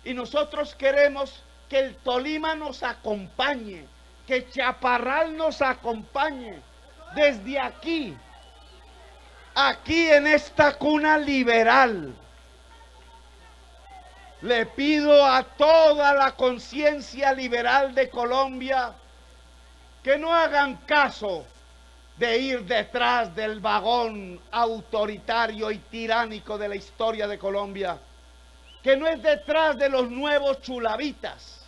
[SPEAKER 5] Y nosotros queremos que el Tolima nos acompañe, que Chaparral nos acompañe desde aquí en esta cuna liberal. Le pido a toda la conciencia liberal de Colombia que no hagan caso de ir detrás del vagón autoritario y tiránico de la historia de Colombia, que no es detrás de los nuevos chulavitas,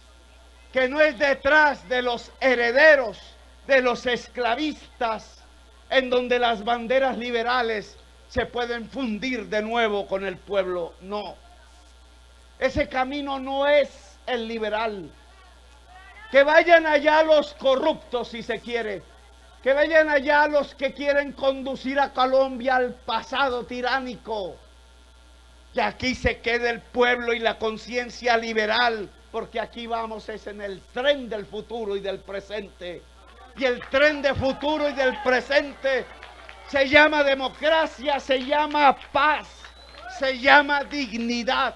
[SPEAKER 5] que no es detrás de los herederos de los esclavistas, en donde las banderas liberales se pueden fundir de nuevo con el pueblo. No, ese camino no es el liberal. Que vayan allá los corruptos, si se quiere. Que vayan allá los que quieren conducir a Colombia al pasado tiránico. Que aquí se quede el pueblo y la conciencia liberal, porque aquí vamos es en el tren del futuro y del presente. Y el tren del futuro y del presente se llama democracia, se llama paz, se llama dignidad.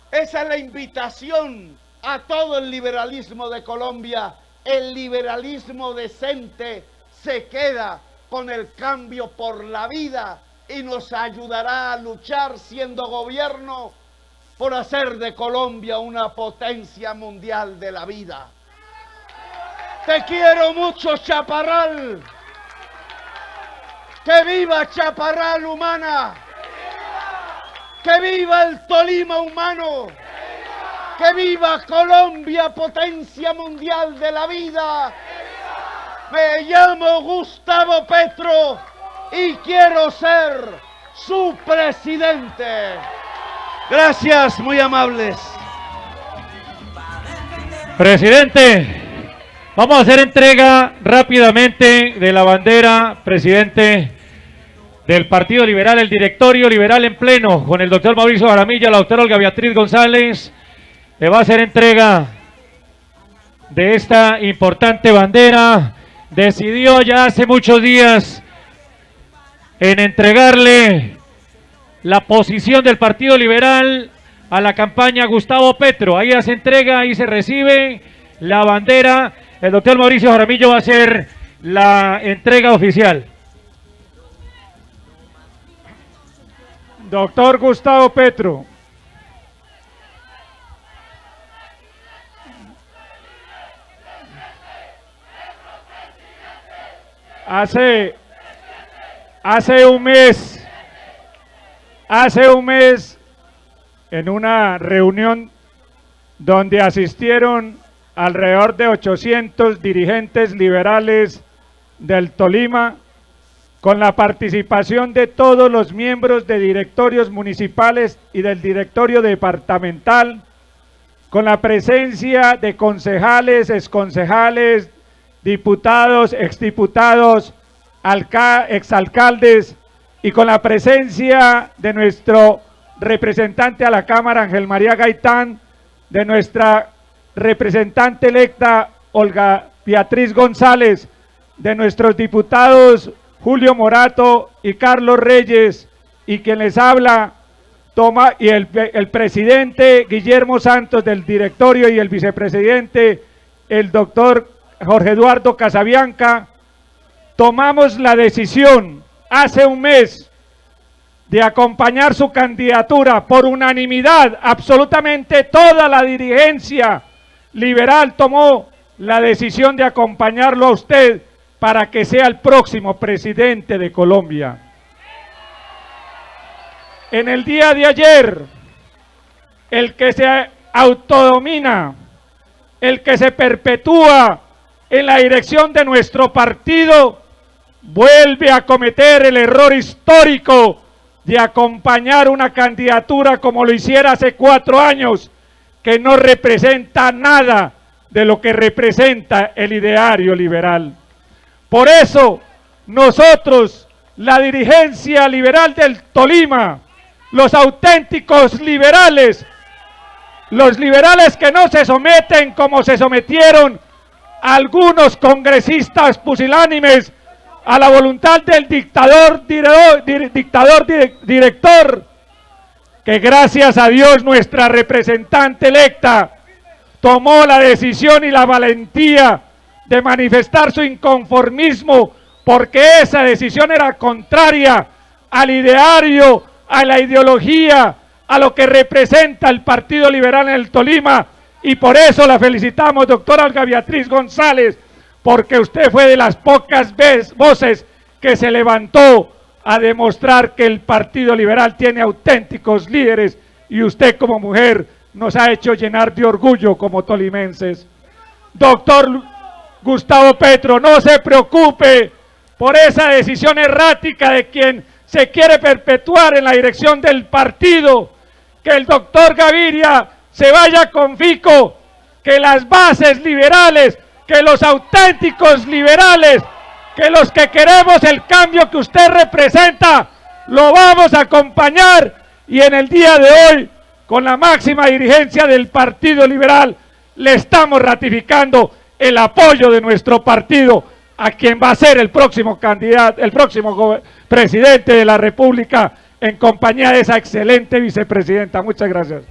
[SPEAKER 5] Esa es la invitación a todo el liberalismo de Colombia. El liberalismo decente se queda con el cambio por la vida y nos ayudará a luchar siendo gobierno por hacer de Colombia una potencia mundial de la vida. Te quiero mucho, Chaparral. ¡Que viva Chaparral humana! ¡Que viva el Tolima humano! ¡Que viva Colombia, potencia mundial de la vida! Me llamo Gustavo Petro y quiero ser su presidente. Gracias, muy amables.
[SPEAKER 2] Presidente, vamos a hacer entrega rápidamente de la bandera, presidente del Partido Liberal, el directorio liberal en pleno, con el doctor Mauricio Jaramillo, la doctora Olga Beatriz González, le va a hacer entrega de esta importante bandera. Decidió ya hace muchos días en entregarle la posición del Partido Liberal a la campaña Gustavo Petro. Ahí se entrega, ahí se recibe la bandera. El doctor Mauricio Jaramillo va a hacer la entrega oficial.
[SPEAKER 7] Doctor Gustavo Petro. Hace un mes, en una reunión donde asistieron alrededor de 800 dirigentes liberales del Tolima, con la participación de todos los miembros de directorios municipales y del directorio departamental, con la presencia de concejales, exconcejales, diputados, exdiputados, exalcaldes, y con la presencia de nuestro representante a la Cámara, Ángel María Gaitán, de nuestra representante electa, Olga Beatriz González, de nuestros diputados Julio Morato y Carlos Reyes, y quien les habla, y el presidente Guillermo Santos del directorio y el vicepresidente, el doctor Jorge Eduardo Casabianca, tomamos la decisión hace un mes de acompañar su candidatura por unanimidad. Absolutamente toda la dirigencia liberal tomó la decisión de acompañarlo a usted para que sea el próximo presidente de Colombia. En el día de ayer, el que se autodomina, el que se perpetúa en la dirección de nuestro partido, vuelve a cometer el error histórico de acompañar una candidatura como lo hiciera hace 4 años, que no representa nada de lo que representa el ideario liberal. Por eso, nosotros, la dirigencia liberal del Tolima, los auténticos liberales, los liberales que no se someten como se sometieron algunos congresistas pusilánimes a la voluntad del director, que gracias a Dios nuestra representante electa tomó la decisión y la valentía de manifestar su inconformismo, porque esa decisión era contraria al ideario, a la ideología, a lo que representa el Partido Liberal en el Tolima, y por eso la felicitamos, doctora Olga Beatriz González, porque usted fue de las pocas voces que se levantó a demostrar que el Partido Liberal tiene auténticos líderes, y usted como mujer nos ha hecho llenar de orgullo como tolimenses. Doctor Gustavo Petro, no se preocupe por esa decisión errática de quien se quiere perpetuar en la dirección del partido, que el doctor Gaviria se vaya con Fico, que las bases liberales, que los auténticos liberales, que los que queremos el cambio que usted representa, lo vamos a acompañar, y en el día de hoy, con la máxima dirigencia del Partido Liberal, le estamos ratificando el apoyo de nuestro partido a quien va a ser el próximo candidato, el próximo presidente de la República, en compañía de esa excelente vicepresidenta. Muchas gracias.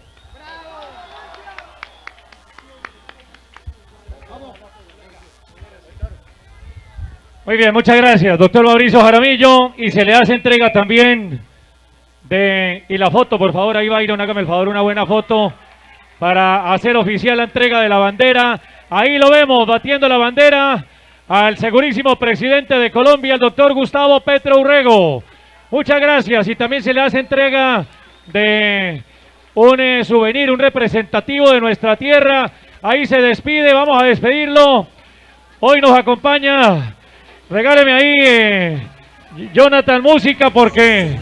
[SPEAKER 2] Muy bien, muchas gracias, doctor Mauricio Jaramillo, y se le hace entrega también y la foto, por favor, ahí Byron, hágame el favor, una buena foto para hacer oficial la entrega de la bandera. Ahí lo vemos, batiendo la bandera al segurísimo presidente de Colombia, el doctor Gustavo Petro Urrego. Muchas gracias, y también se le hace entrega de un souvenir, un representativo de nuestra tierra. Ahí se despide, vamos a despedirlo. Hoy nos acompaña, regáleme ahí, Jonathan, música, porque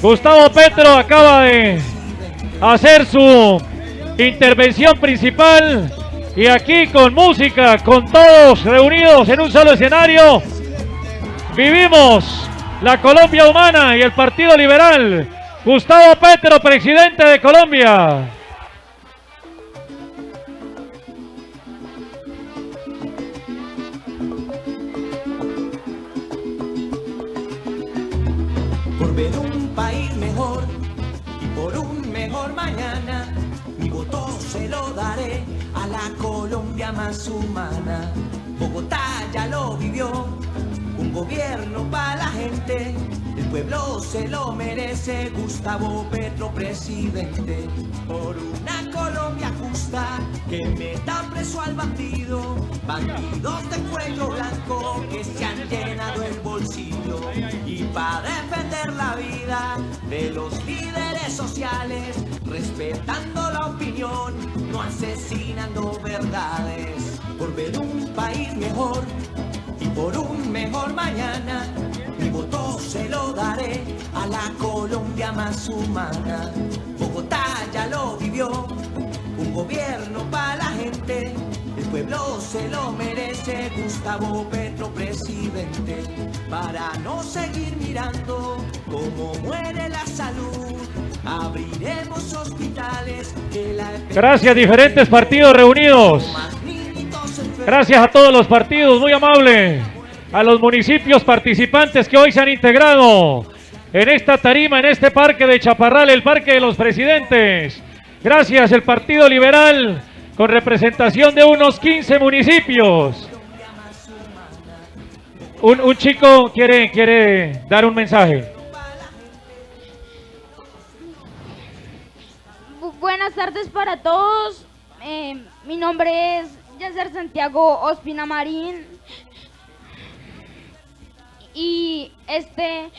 [SPEAKER 2] Gustavo Petro acaba de hacer su intervención principal, y aquí con música, con todos reunidos en un solo escenario, vivimos la Colombia humana y el Partido Liberal. Gustavo Petro, presidente de Colombia.
[SPEAKER 4] Por ver un país mejor y por un mejor mañana, mi voto se lo daré a la Colombia más humana. Bogotá ya lo vivió, un gobierno para la gente, el pueblo se lo merece. Gustavo Petro, presidente, por una Colombia justa, que meta preso al bandido, bandidos de cuello blanco que se han llenado el bolsillo, y para defender la vida de los líderes sociales, respetando la opinión, no asesinando verdades. Por ver un país mejor y por un mejor mañana, mi voto se lo daré a la Colombia más humana. Bogotá ya lo vivió, un gobierno para la gente, el pueblo se lo merece. Gustavo Petro, presidente, para no seguir mirando cómo muere la salud, abriremos hospitales que la...
[SPEAKER 2] Gracias, diferentes partidos reunidos.
[SPEAKER 4] Más niñitos enfermos.
[SPEAKER 2] Gracias a todos los partidos, muy amable. A los municipios participantes que hoy se han integrado en esta tarima, en este parque de Chaparral, el Parque de los Presidentes. Gracias, el Partido Liberal, con representación de unos 15 municipios. Un chico quiere dar un mensaje.
[SPEAKER 8] Buenas tardes para todos. Mi nombre es Yasser Santiago Ospina Marín. Y este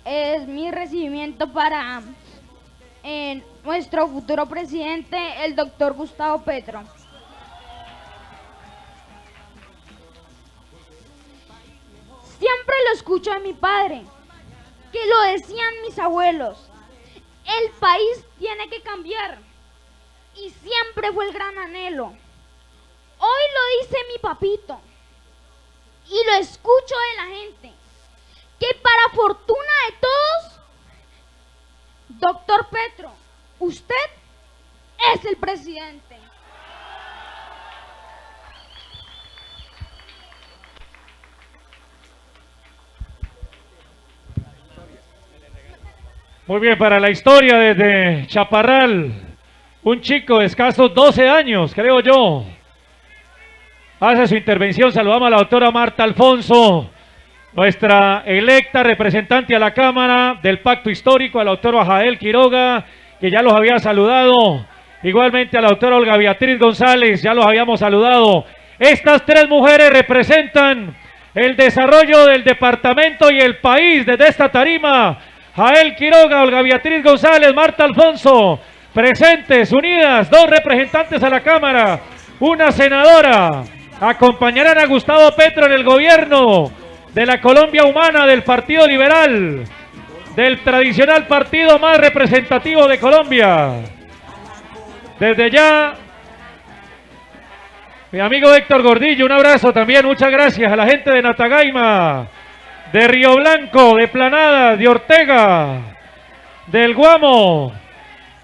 [SPEAKER 8] es mi recibimiento para nuestro futuro presidente, el doctor Gustavo Petro. Siempre lo escucho de mi padre, que lo decían mis abuelos. El país tiene que cambiar y siempre fue el gran anhelo. Hoy lo dice mi papito y lo escucho de la gente, que para fortuna de todos, doctor Petro, usted es el presidente.
[SPEAKER 2] Muy bien, para la historia desde Chaparral, un chico de escasos 12 años, creo yo, hace su intervención. Saludamos a la doctora Marta Alfonso, nuestra electa representante a la Cámara del Pacto Histórico, a la doctora Jael Quiroga, que ya los había saludado, igualmente a la doctora Olga Beatriz González, ya los habíamos saludado. Estas tres mujeres representan el desarrollo del departamento y el país desde esta tarima. Jael Quiroga, Olga Beatriz González, Marta Alfonso, presentes, unidas, dos representantes a la Cámara, una senadora. Acompañarán a Gustavo Petro en el gobierno de la Colombia humana, del Partido Liberal, del tradicional partido más representativo de Colombia. Desde ya, mi amigo Héctor Gordillo, un abrazo también, muchas gracias a la gente de Natagaima, de Río Blanco, de Planada, de Ortega, del Guamo.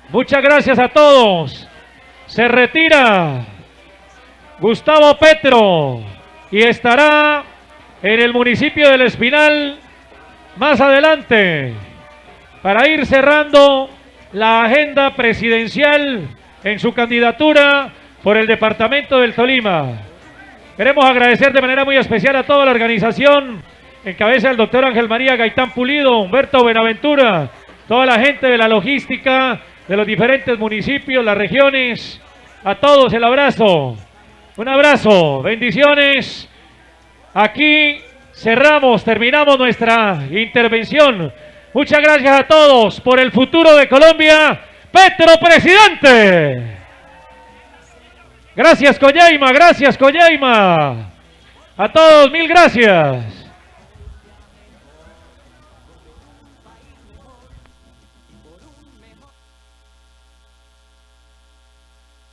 [SPEAKER 2] Muchas gracias a todos. Se retira Gustavo Petro y estará en el municipio del Espinal más adelante para ir cerrando la agenda presidencial en su candidatura por el departamento del Tolima. Queremos agradecer de manera muy especial a toda la organización, en cabeza del doctor Ángel María Gaitán Pulido, Humberto Buenaventura, toda la gente de la logística de los diferentes municipios, las regiones, a todos el abrazo, un abrazo, bendiciones. Aquí cerramos, terminamos nuestra intervención. Muchas gracias a todos por el futuro de Colombia. Petro presidente. Gracias Collaima, gracias Collaima. A todos, mil gracias.